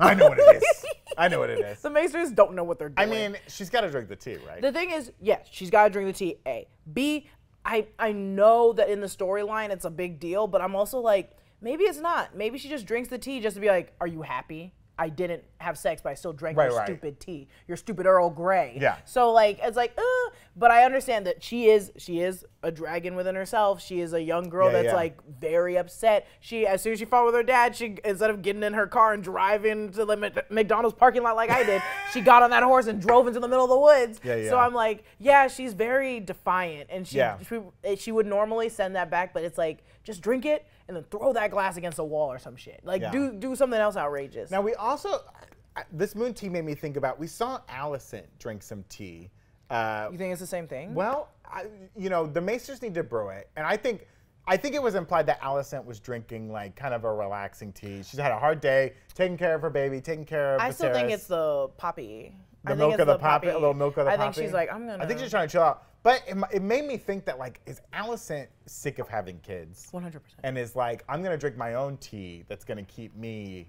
I know what it is. I know what it is. The maesters don't know what they're doing. I mean, she's got to drink the tea, right? The thing is, yes, she's got to drink the tea, A. B, I know that in the storyline it's a big deal, but I'm also like, maybe it's not. Maybe she just drinks the tea just to be like, are you happy? I didn't have sex, but I still drank Right, your right. stupid tea, your stupid Earl Grey. Yeah. So like it's like, but I understand that she is a dragon within herself. She is a young girl that's like very upset. As soon as she fought with her dad, she instead of getting in her car and driving to the McDonald's parking lot like I did, she got on that horse and drove into the middle of the woods. So I'm like, yeah, she's very defiant, and she would normally send that back, but it's like, just drink it and then throw that glass against a wall or some shit. Like do something else outrageous. Now we also, this moon tea made me think about, we saw Alicent drink some tea. You think it's the same thing? Well, you know, the Maesters need to brew it, and I think it was implied that Alicent was drinking like kind of a relaxing tea. She's had a hard day, taking care of her baby, taking care of Viserys. I still think it's the poppy. The milk of the poppy, a little milk of the poppy. I think she's like, I think she's trying to chill out. But it made me think that, like, is Alicent sick of having kids? 100%. And is like, I'm going to drink my own tea that's going to keep me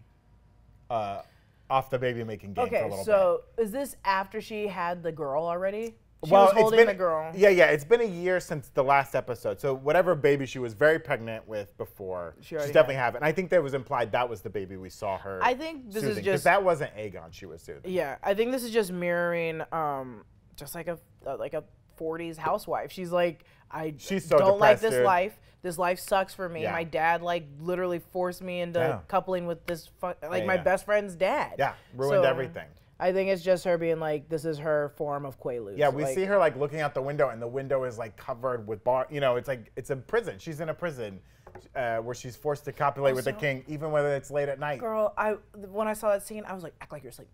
off the baby-making game for a little bit. Okay, so is this after she had the girl already? She well, was holding the girl. Yeah, it's been a year since the last episode. So whatever baby she was very pregnant with before, she's definitely have it. And I think that was implied that was the baby we saw her I think this soothing, is just... because that wasn't Aegon she was soothing. Yeah, I think this is just mirroring just like a 40s housewife. She's like, She's so don't like this dude. life. This life sucks for me. Yeah. My dad like literally forced me into coupling with this my best friend's dad. Yeah, ruined everything. I think it's just her being like, this is her form of Quaaludes. Yeah, we see her like looking out the window, and the window is like covered with you know, it's like it's a prison. She's in a prison where she's forced to copulate with the king, even whether it's late at night. Girl, when I saw that scene, I was like, act like you're asleep.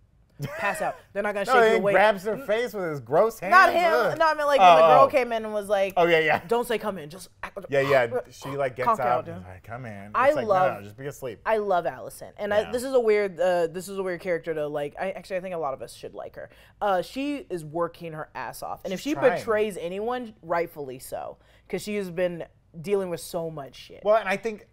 Pass out. They're not gonna No, shake you he awake. grabs her face with his gross hands. Not him. Ugh. No, I mean like when the girl came in and was like, oh yeah. Don't say come in, just act. Yeah. She like gets Conk up out, and is like, come in. I It's like, love. No, just be asleep. I love Alicent, and this is a weird. This is a weird character to like. I think a lot of us should like her. She is working her ass off, and if she betrays anyone, rightfully so, because she has been dealing with so much shit. Well, and I think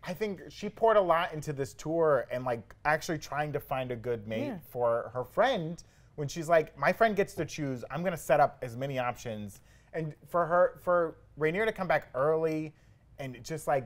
she poured a lot into this tour and like actually trying to find a good mate for her friend. When she's like, my friend gets to choose, I'm gonna set up as many options. And for Rhaenyra to come back early and just like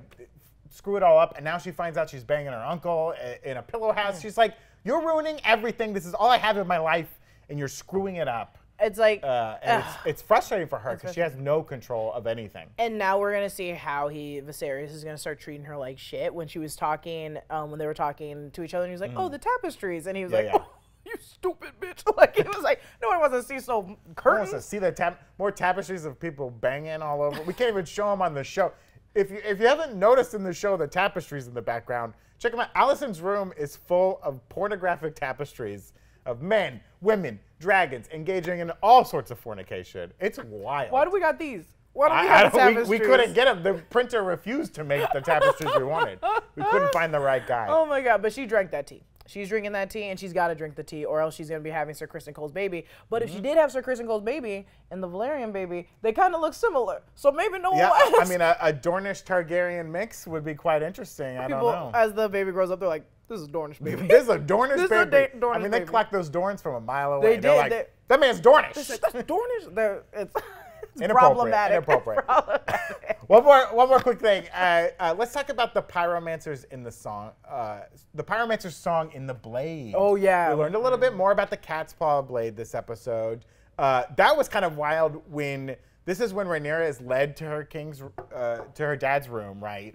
screw it all up, and now she finds out she's banging her uncle in a pillow house. She's like, you're ruining everything. This is all I have in my life, and you're screwing it up. It's like, and it's frustrating for her because she has no control of anything. And now we're gonna see how Viserys is gonna start treating her like shit. When she was talking, when they were talking to each other, and he was like, "Oh, the tapestries," and he was like, "Oh, you stupid bitch!" Like it was like, no one wants to see so curtains. Wants to see the more tapestries of people banging all over. We can't even show them on the show. If you haven't noticed in the show the tapestries in the background, check them out. Alicent's room is full of pornographic tapestries of men, women, dragons engaging in all sorts of fornication. It's wild. Why do we got these? Why do we have tapestries? We couldn't get them. The printer refused to make the tapestries we wanted. We couldn't find the right guy. Oh my God, but she drank that tea. She's drinking that tea, and she's got to drink the tea, or else she's going to be having Ser Criston Cole's baby. But if she did have Ser Criston Cole's baby and the Valerian baby, they kind of look similar. So maybe no one will ask. I mean, a Dornish Targaryen mix would be quite interesting. I don't know. As the baby grows up, they're like, this is a Dornish baby. This is a Dornish baby. Dornish I mean, they baby. clocked those Dorns from a mile away. They They're did. like, that man's Dornish. That's Dornish? It's Inappropriate. problematic. One more quick thing. Let's talk about the pyromancers in the song. The pyromancer's song in the Blade. Oh yeah. We learned a little bit more about the cat's paw blade this episode. That was kind of wild when this is when Rhaenyra is led to her dad's room, right?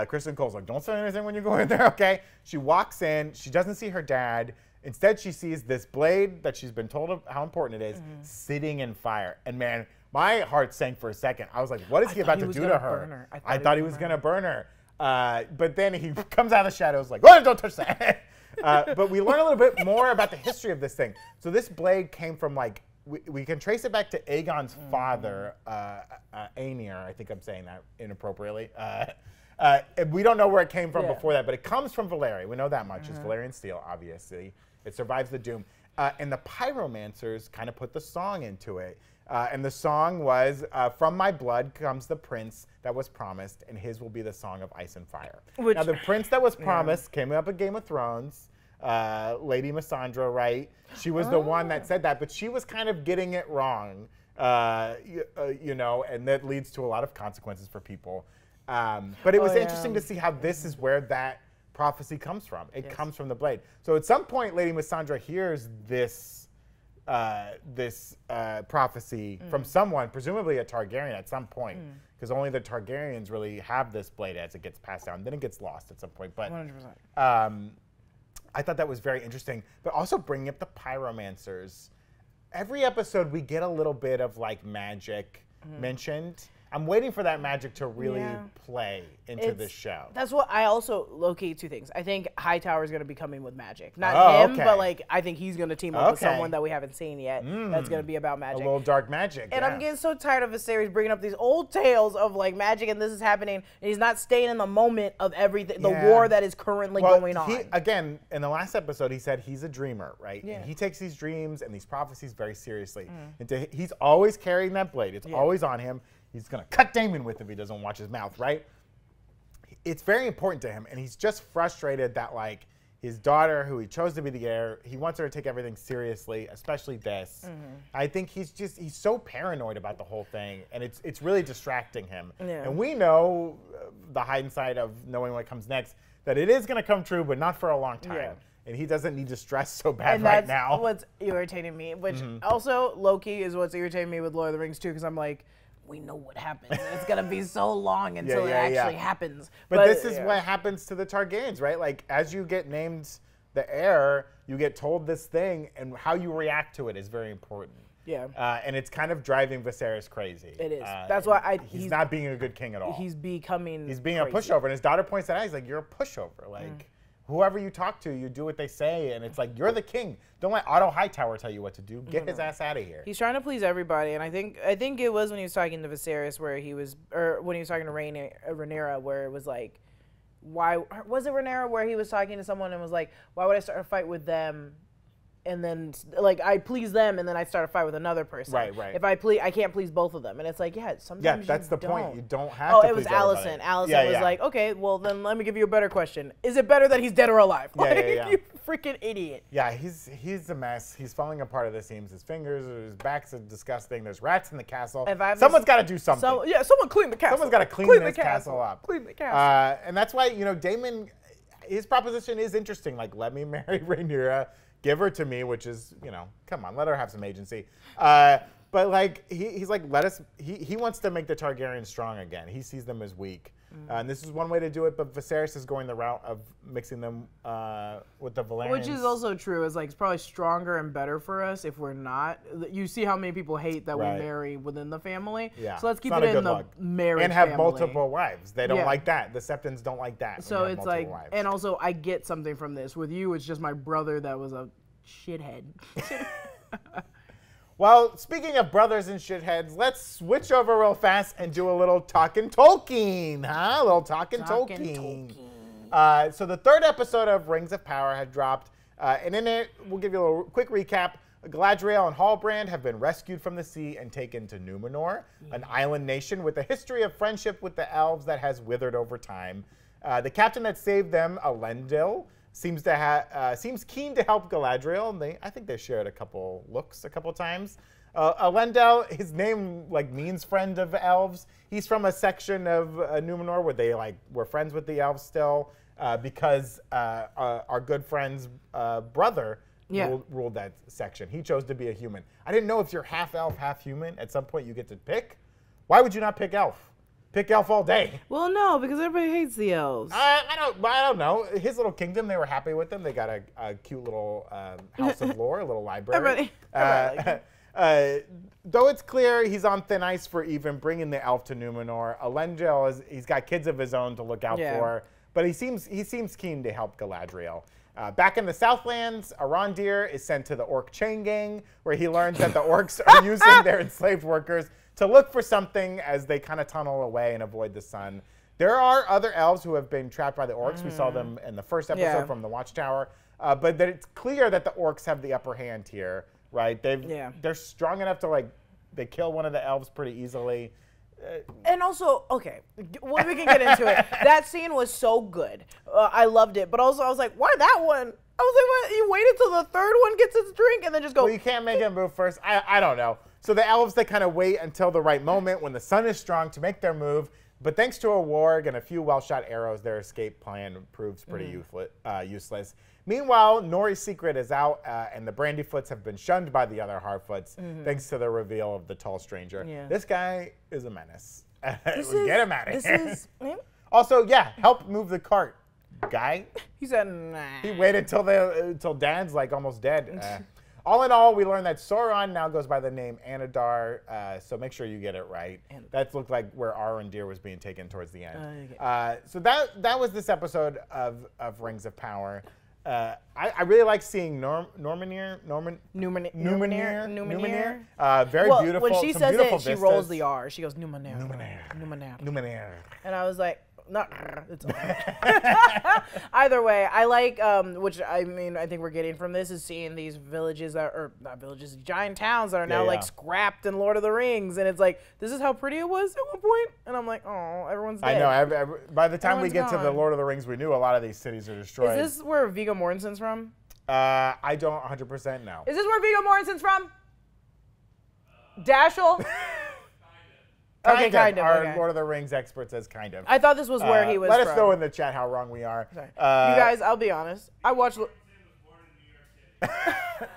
Criston Cole's like, don't say anything when you go in there, okay? She walks in. She doesn't see her dad. Instead, she sees this blade that she's been told of how important it is sitting in fire. And man, my heart sank for a second. I was like, what is he about to do to her? I thought he was going to burn her. But then he comes out of the shadows like, oh, don't touch that. But we learn a little bit more about the history of this thing. So this blade came from like, we can trace it back to Aegon's father, Rhaenyra. I think I'm saying that inappropriately. We don't know where it came from before that, but it comes from Valyria. We know that much. It's Valyrian steel, obviously. It survives the doom. And the pyromancers kind of put the song into it. And the song was, from my blood comes the prince that was promised, and his will be the song of ice and fire. Now, the prince that was promised came up in Game of Thrones, Lady Missandra, right? She was the one that said that, but she was kind of getting it wrong, you know, and that leads to a lot of consequences for people. But it was interesting to see how this is where that prophecy comes from. It comes from the blade. So at some point, Lady Missandra hears this prophecy from someone, presumably a Targaryen at some point, because only the Targaryens really have this blade as it gets passed down. Then it gets lost at some point. But 100%. I thought that was very interesting. But also bringing up the pyromancers. Every episode, we get a little bit of like magic mentioned. I'm waiting for that magic to really play into this show. That's what I also, low-key, two things. I think Hightower is going to be coming with magic. Not him, but like I think he's going to team up with someone that we haven't seen yet that's going to be about magic. A little dark magic, And I'm getting so tired of Viserys bringing up these old tales of like magic and this is happening, and he's not staying in the moment of everything, the war that is currently going on. Again, in the last episode, he said he's a dreamer, right? Yeah. And he takes these dreams and these prophecies very seriously. And he's always carrying that blade. It's always on him. He's going to cut Daemon with if he doesn't watch his mouth, right? It's very important to him, and he's just frustrated that, like, his daughter, who he chose to be the heir, he wants her to take everything seriously, especially this. I think he's so paranoid about the whole thing, and it's really distracting him. Yeah. And we know, the hindsight of knowing what comes next, that it is going to come true, but not for a long time. Yeah. And he doesn't need to stress so bad right now. That's what's irritating me, which also, low-key, is what's irritating me with Lord of the Rings, too, because I'm like, we know what happens. And it's gonna be so long until it actually happens. But this is what happens to the Targaryens, right? Like, as you get named the heir, you get told this thing, and how you react to it is very important. Yeah. And it's kind of driving Viserys crazy. It is. That's why he's not being a good king at all. He's becoming. He's being crazy. A pushover, and his daughter points that out. He's like, "You're a pushover. Like." Whoever you talk to, you do what they say, and it's like, you're the king. Don't let Otto Hightower tell you what to do. Get his ass out of here. He's trying to please everybody, and I think it was when he was talking to Viserys where he was, or when he was talking to Rhaenyra, where it was like, why was it Rhaenyra where he was talking to someone and was like, why would I start a fight with them? And then, like, I please them, and then I start a fight with another person. Right, right. If I can't please both of them. And it's like, sometimes that's the point. You don't have to please everybody. Allison. Allison was like, okay, well, then let me give you a better question. Is it better that he's dead or alive? You freaking idiot. Yeah, he's a mess. He's falling apart at the seams. His fingers, his back's disgusting. There's rats in the castle. Someone's got to do something. Someone clean the castle. Someone's got to clean this castle up. Clean the castle. And that's why, Daemon, his proposition is interesting. Like, let me marry Rhaenyra. Give her to me, which is, come on, let her have some agency. But like, he's like, he wants to make the Targaryens strong again. He sees them as weak. And this is one way to do it, but Viserys is going the route of mixing them with the Valerians. Which is also true. It's like, it's probably stronger and better for us if we're not. You see how many people hate that we marry within the family. Yeah. So let's keep it in the marriage and have multiple wives. They don't like that. The Septons don't like that. So it's like, and also I get something from this. With you, it's just my brother that was a shithead. Well, speaking of brothers and shitheads, let's switch over real fast and do a little talking Tolkien, huh? A little talking Tolkien. So the third episode of Rings of Power had dropped, and in it, we'll give you a little quick recap. Galadriel and Halbrand have been rescued from the sea and taken to Numenor, an island nation with a history of friendship with the elves that has withered over time. The captain that saved them, Elendil, seems keen to help Galadriel, and I think they shared a couple looks a couple times. Elendil, his name means friend of elves. He's from a section of Numenor where they were friends with the elves still, because our good friend's brother ruled that section. He chose to be a human. I didn't know if you're half elf, half human. At some point you get to pick. Why would you not pick elf? Pick elf all day. Well, no, because everybody hates the elves. I don't know. His little kingdom, they were happy with him. They got a cute little house of lore, a little library. Though it's clear he's on thin ice for even bringing the elf to Numenor. Elendil, he's got kids of his own to look out for, but he seems keen to help Galadriel. Back in the Southlands, Arondir is sent to the Orc chain gang, where he learns that the orcs are using their enslaved workers to look for something as they kind of tunnel away and avoid the sun. There are other elves who have been trapped by the orcs. We saw them in the first episode from the Watchtower. But it's clear that the orcs have the upper hand here, right? They're strong enough to, they kill one of the elves pretty easily. And also, okay, we can get into it. That scene was so good. I loved it. But also, I was like, why that one? I was like, what? You waited till the third one gets its drink and then just go. Well, you can't make him move first. I don't know. So the elves, they kind of wait until the right moment when the sun is strong to make their move. But thanks to a warg and a few well-shot arrows, their escape plan proves pretty useless. Meanwhile, Nori's secret is out, and the Brandyfoots have been shunned by the other Harfoots, thanks to the reveal of the tall stranger. Yeah. This guy is a menace. Get him out of here. Also, yeah, help move the cart, guy. He said, nah. He waited till Dan's like almost dead. All in all, we learned that Sauron now goes by the name Anadar, so make sure you get it right. That looked like where Arondir was being taken towards the end. So that was this episode of Rings of Power. I really like seeing Numenor. Very beautiful. When she says it, she rolls the R. She goes, Numenor. And I was like, it's either way, I like, which I mean, I think we're getting from this is seeing these villages or not villages, giant towns that are now like scrapped in Lord of the Rings, and it's like this is how pretty it was at one point, and I'm like, oh, everyone's dead. I know. By the time we get to the Lord of the Rings, we knew a lot of these cities are destroyed. Is this where Viggo Mortensen's from? I don't 100% know. Is this where Viggo Mortensen's from? Dashel? Kind of. Our Lord of the Rings expert says kind of. I thought this was where he was Let from. us know in the chat how wrong we are. You guys, I'll be honest. I watched...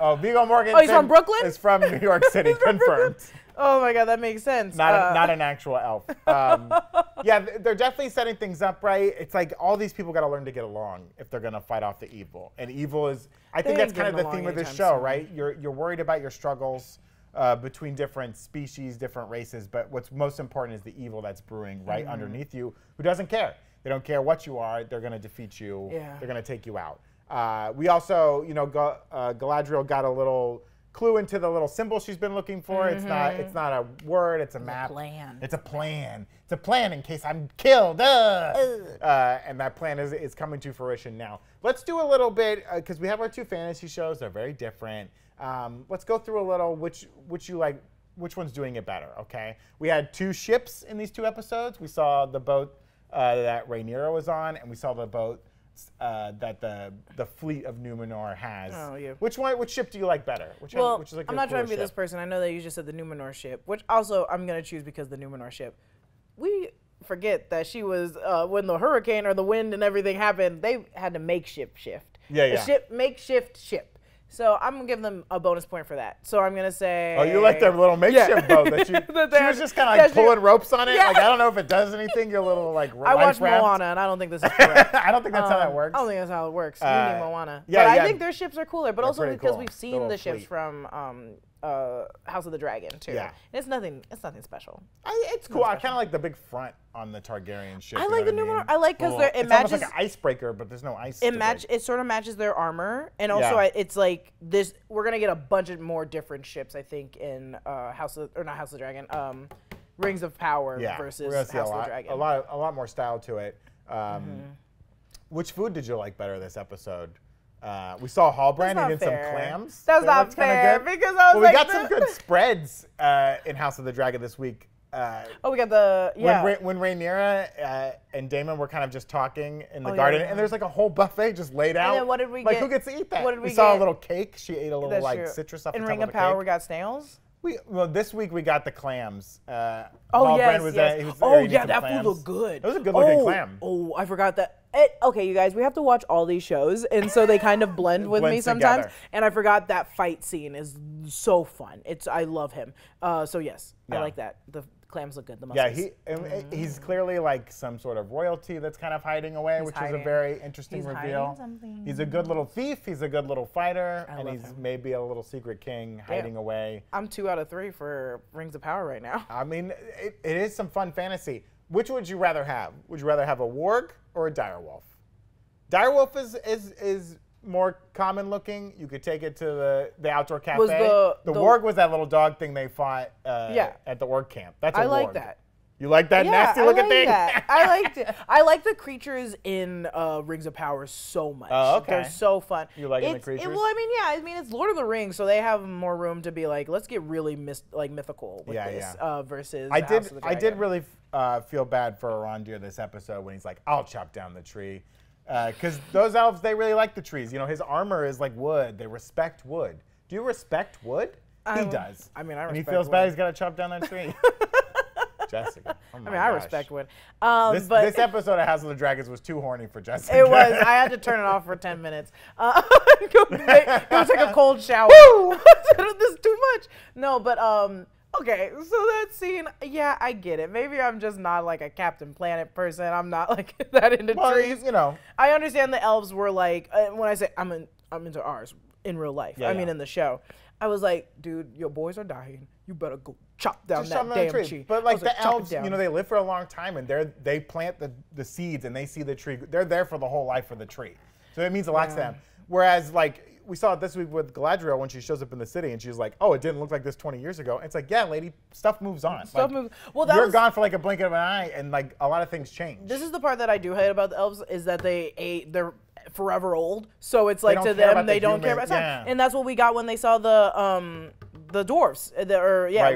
Oh, Viggo Mortensen. Oh, he's from Brooklyn? Is from New York City, confirmed. Oh my God, that makes sense. Not an actual elf. Yeah, they're definitely setting things up right. It's like all these people got to learn to get along if they're going to fight off the evil. And evil is, I think that's kind of the theme of this show, right? You're worried about your struggles between different species, different races, but what's most important is the evil that's brewing right underneath you, who doesn't care. They don't care what you are. They're going to defeat you. Yeah. They're going to take you out. We also, Galadriel got a little clue into the little symbol she's been looking for. It's not a word. It's a map. It's a plan. It's a plan in case I'm killed. And that plan is coming to fruition now. Let's do a little bit because we have our two fantasy shows. They're very different. Let's go through a little which you like. Which one's doing it better? Okay. We had two ships in these two episodes. We saw the boat that Rhaenyra was on, and we saw the boat that the fleet of Numenor has. Oh, yeah. Which ship do you like better? Which is like I'm not trying to be this person. I know that you just said the Numenor ship, which also I'm gonna choose because the Numenor ship. We forget that she was when the hurricane or the wind and everything happened. They had to makeshift shift. Makeshift ship. So I'm gonna give them a bonus point for that. So I'm gonna say. Oh, you like their little makeshift boat that she was just kind of like pulling ropes on it. Yeah. Like I don't know if it does anything. Your little like. I watched Moana, and I don't think this is correct. I don't think that's how that works. I don't think that's how it works. You need Moana. Yeah, but I think their ships are cooler, but also because we've seen the ships from House of the Dragon too. Yeah. And it's nothing special. It's cool. I kind of like the big front on the Targaryen ship. I like the Numenor. I like because it matches. It's almost like an icebreaker, but there's no ice. It sort of matches their armor, and also it's like this. We're gonna get a bunch of more different ships, I think, in not House of the Dragon. Rings of Power versus House of the Dragon. A lot more style to it. Which food did you like better this episode? We saw Hallbrand eating some clams. That's not fair because I was we got some good spreads in House of the Dragon this week. We got the when Rhaenyra and Daemon were kind of just talking in the garden, and there's like a whole buffet just laid out. And then what did we get? Like who gets to eat that? We saw a little cake. She ate a little like citrus off the top of the cake. In Ring of Power, we got snails. This week we got the clams. That food looked good. It was a good-looking clam. Oh, I forgot that. Okay, you guys, we have to watch all these shows, and so they kind of blend with me sometimes. Together. And I forgot that fight scene is so fun. I love him. So yes, I like that. The clams look good. The mussels. Yeah, he's clearly like some sort of royalty that's kind of hiding away, which is a very interesting reveal. He's a good little thief. He's a good little fighter, and he's maybe a little secret king hiding away. I'm 2 out of 3 for Rings of Power right now. I mean, it is some fun fantasy. Which would you rather have? Would you rather have a warg or a direwolf? Direwolf is more common looking. You could take it to the outdoor cafe. The warg was that little dog thing they fought at the org camp. That's a warg. I like that. You like that nasty looking thing? I liked it. I like the creatures in Rings of Power so much. Oh, okay. They're so fun. You liking the creatures? It's Lord of the Rings, so they have more room to be like, let's get really mythical with this versus House of the Dragon. I did really feel bad for Arondir this episode when he's like, I'll chop down the tree. Because those elves, they really like the trees. You know, his armor is like wood. They respect wood. Do you respect wood? He does. I mean, I respect And he feels bad he's got to chop down that tree. Jessica. Oh I my mean, I gosh. respect women. This, But this episode of House of the Dragons was too horny for Jessica. it was. I had to turn it off for 10 minutes. Go take a cold shower. This is too much. No, but okay. So that scene, yeah, I get it. Maybe I'm just not like a Captain Planet person. I'm not like that into trees. You know. I understand the elves were like, when I say I'm into ours in real life. Yeah, I mean in the show. I was like, dude, your boys are dying. You better go chop down Just that shove them in damn the tree. But like the chop it elves, down. you know, they live for a long time and they plant the seeds and they see the tree. They're there for the whole life of the tree. So it means a lot to them. Whereas like we saw it this week with Galadriel when she shows up in the city and she's like, oh, it didn't look like this 20 years ago. And it's like, yeah, lady, stuff moves on. Stuff like, moves. Well, that you're was, gone for like a blink of an eye and like a lot of things change. This is the part that I do hate about the elves is that they're forever old. So it's like don't to care them about they the don't care human- about time. yeah. And that's what we got when they saw the dwarves.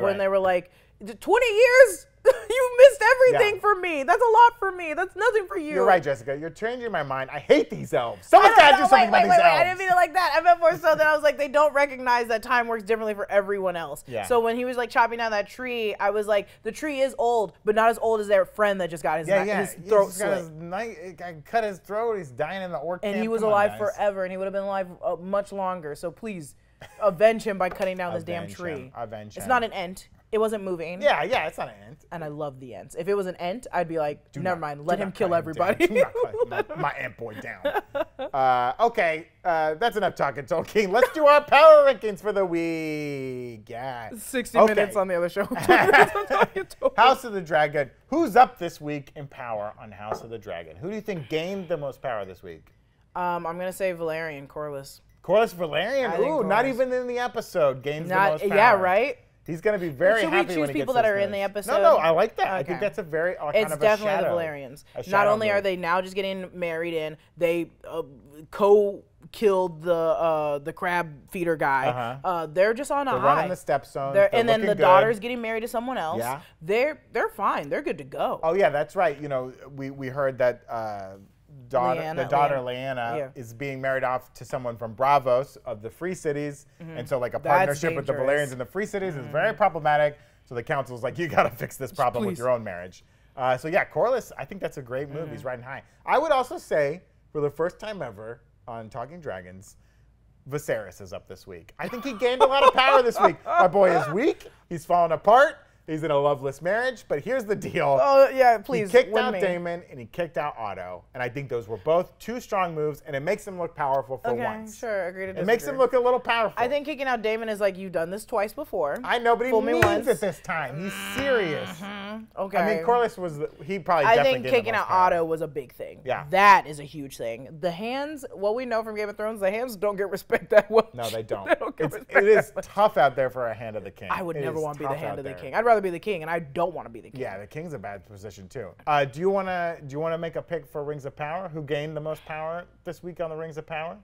When they were like, 20 years? You missed everything for me. That's a lot for me. That's nothing for you. You're right, Jessica. You're changing my mind. I hate these elves. Someone's got to do something about these elves. I didn't mean it like that. I meant more so that I was like, they don't recognize that time works differently for everyone else. Yeah. So when he was like chopping down that tree, I was like, the tree is old, but not as old as their friend that just got his throat slit. Cut his throat. He's dying in the orc camp. And he was Come on, alive guys. forever, and he would have been alive much longer. So please, avenge him by cutting down this damn Avenge tree. him. Avenge It's him. not an ent. It wasn't moving. Yeah, it's not an ant. And I love the ents. If it was an ent, I'd be like, never mind. Do Let him not kill cut everybody. down. Do not cut my ant boy down. Okay, that's enough talking, Tolkien. Let's do our power rankings for the week. Yeah. 60 minutes on the other show. House of the Dragon. Who's up this week in power on House of the Dragon? Who do you think gained the most power this week? I'm going to say Valerian Corlys. Corlys Valerian. I think Ooh, not Corlys. even in the episode gains the most power. Yeah, right? He's going to be very Should we happy choose when he people gets that this are in the news. episode? No, I like that. I Okay. think that's a very kind It's of a definitely shadow. the Valerians. A Not shadow only are move. they now just getting married in, they co-killed the crab feeder guy. They're just on a They're high. running the stepstones. And then looking the good. daughter's getting married to someone else. Yeah. They're fine. They're good to go. Oh yeah, that's right. You know, we heard that the daughter Lyanna is being married off to someone from Bravos of the Free Cities, and so like a partnership with the dangerous. Valerians and the Free Cities is very problematic. So the council's like, you got to fix this problem with your own marriage. So yeah, Corlys, I think that's a great move. He's riding high. I would also say, for the first time ever on Talking Dragons, Viserys is up this week. I think he gained a lot of power this week. Our boy is weak. He's fallen apart. He's in a loveless marriage. But here's the deal. Oh, yeah, please. He kicked win out me. Daemon and he kicked out Otto. And I think those were both two strong moves, and it makes him look powerful for once. Sure, agree to disagree. It makes him look a little powerful. I think kicking out Daemon is like, you've done this twice before. I know, but he Fool me means once. it this time. He's serious. Okay. I mean, Corlys was, he probably I definitely think gained the kicking most out power. Otto was a big thing. Yeah. That is a huge thing. The hands, what we know from Game of Thrones, the hands don't get respect that much. No, they don't. They don't get respect It is that much. tough out there for a hand of the king. I would It never is want to be the tough hand out of the there. king. I'd rather be the king, and I don't want to be the king. Yeah, the king's a bad position too. Do you wanna make a pick for Rings of Power? Who gained the most power this week on the Rings of Power?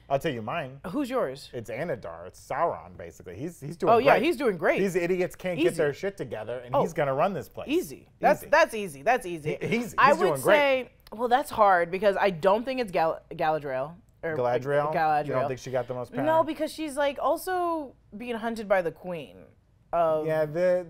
I'll tell you mine. Who's yours? It's Anadar. It's Sauron, basically. He's doing Oh, great. yeah, he's doing great. These idiots can't get their shit together, and he's gonna run this place. Easy. That's easy. That's easy. He's I doing would great. say, well, that's hard because I don't think it's Galadriel. Or Galadriel? Galadriel. You don't think she got the most power? No, because she's like also being hunted by the queen. Yeah,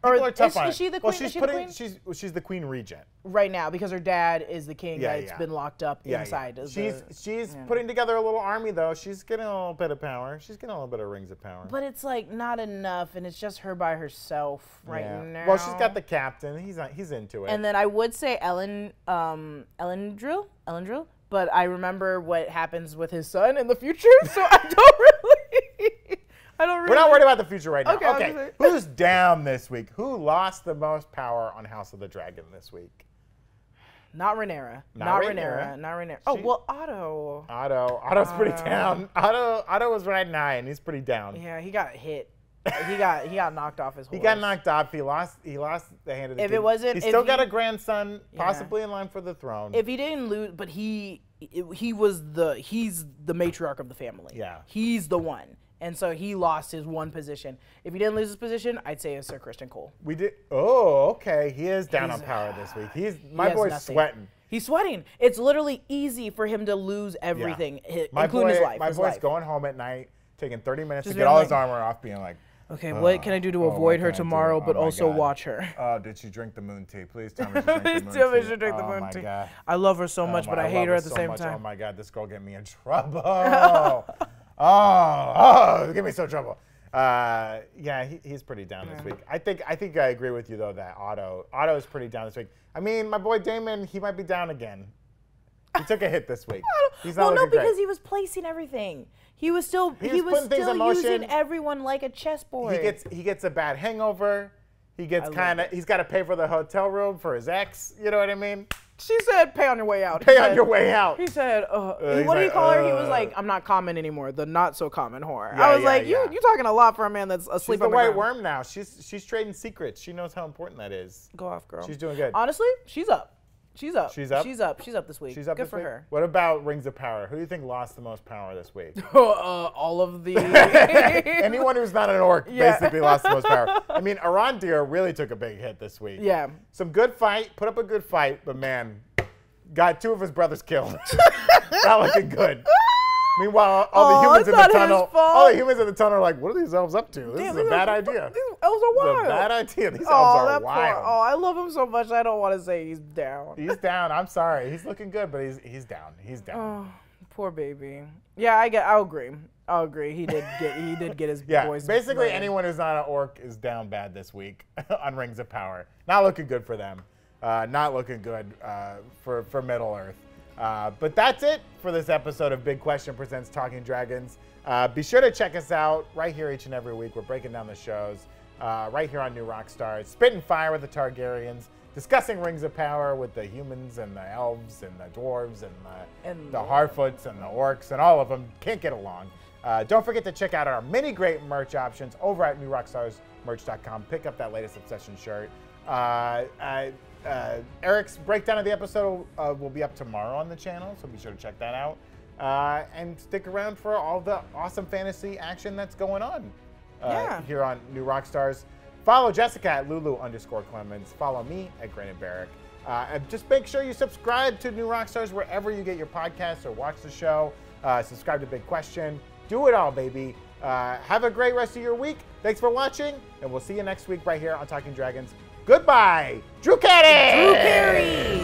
Or people are tough is on she it. the Well, queen? she's Is she the queen? she's the queen regent. Right now, because her dad is the king Yeah, that's yeah. been locked up inside. Yeah. Of She's putting together a little army though. She's getting a little bit of power. She's getting a little bit of Rings of Power. But it's like not enough, and it's just her by herself right now. Well, she's got the captain. He's into it. And then I would say Elendil, but I remember what happens with his son in the future, so I don't really. We're not worried about the future right now. Okay, I was Okay, gonna say. who's down this week? Who lost the most power on House of the Dragon this week? Not Rhaenyra. Not Rhaenyra. Oh, well, Otto. Otto's pretty down. Otto was riding high, and he's pretty down. Yeah, he got hit. he got knocked off his horse. He got knocked off. He lost the hand of the If king. it wasn't- He's if still he- got a grandson, possibly in line for the throne. If he didn't lose, but he's the matriarch of the family. Yeah. He's the one. And so he lost his one position. If he didn't lose his position, I'd say it's Ser Criston Cole. We did. Oh, okay. He is down on power this week. My has boy's nothing. sweating. He's sweating. It's literally easy for him to lose everything, including his life. My his boy's life. going home at night, taking 30 minutes Just to get being all his like- armor off, being like, Okay, what can I do to avoid her tomorrow, but also watch her? Oh, did she drink the moon tea? Please tell me she drank the moon tea. Please tell me she drank the moon tea. God. I love her so much, but I hate her at the same time. Oh my God, this girl get me in trouble. oh, get me so trouble. Yeah, he's pretty down this week. I think I agree with you though that Otto is pretty down this week. I mean, my boy Daemon, he might be down again. He took a hit this week. He's not looking because great. he was placing everything. He was still using everyone like a chessboard. He gets a bad hangover. He gets he's got to pay for the hotel room for his ex. You know what I mean? She said, "Pay on your way out." Pay on your way out. He said, "What do you call her?" He was like, "I'm not common anymore. The not so common whore." I was like, "You talking a lot for a man that's asleep on the ground." She's the white worm now. She's trading secrets. She knows how important that is. Go off, girl. She's doing good. Honestly, she's up. She's up. She's up? She's up. She's up this week. She's up Good this for week? her. What about Rings of Power? Who do you think lost the most power this week? All of the... Anyone who's not an orc basically lost the most power. I mean, Arondir really took a big hit this week. Yeah. Some good fight, put up a good fight, but man, got 2 of his brothers killed. Not looking good. Meanwhile, all the humans in the tunnel are like, what are these elves up to? This is a bad idea. These elves are wild. This is a bad idea. These elves are wild. I love him so much. I don't want to say he's down. He's down. I'm sorry. He's looking good, but he's down. He's down. Oh, poor baby. Yeah, I'll agree. I'll agree. He did get his boys. Basically, anyone who's not an orc is down bad this week on Rings of Power. Not looking good for them. Not looking good for Middle Earth. But that's it for this episode of Big Question Presents Talking Dragons. Be sure to check us out right here each and every week. We're breaking down the shows right here on New Rockstars, spitting fire with the Targaryens, discussing Rings of Power with the humans and the elves and the dwarves and the Harfoots and the orcs and all of them. Can't get along. Don't forget to check out our many great merch options over at newrockstarsmerch.com. Pick up that latest Obsession shirt. Eric's breakdown of the episode will be up tomorrow on the channel, so be sure to check that out. And stick around for all the awesome fantasy action that's going on here on New Rockstars. Follow Jessica at Lulu_Clemons. Follow me at Brandon Barrick. And just make sure you subscribe to New Rockstars wherever you get your podcasts or watch the show. Subscribe to Big Question. Do it all, baby. Have a great rest of your week. Thanks for watching, and we'll see you next week right here on Talking Dragons. Goodbye, Drew Carey! Drew Carey!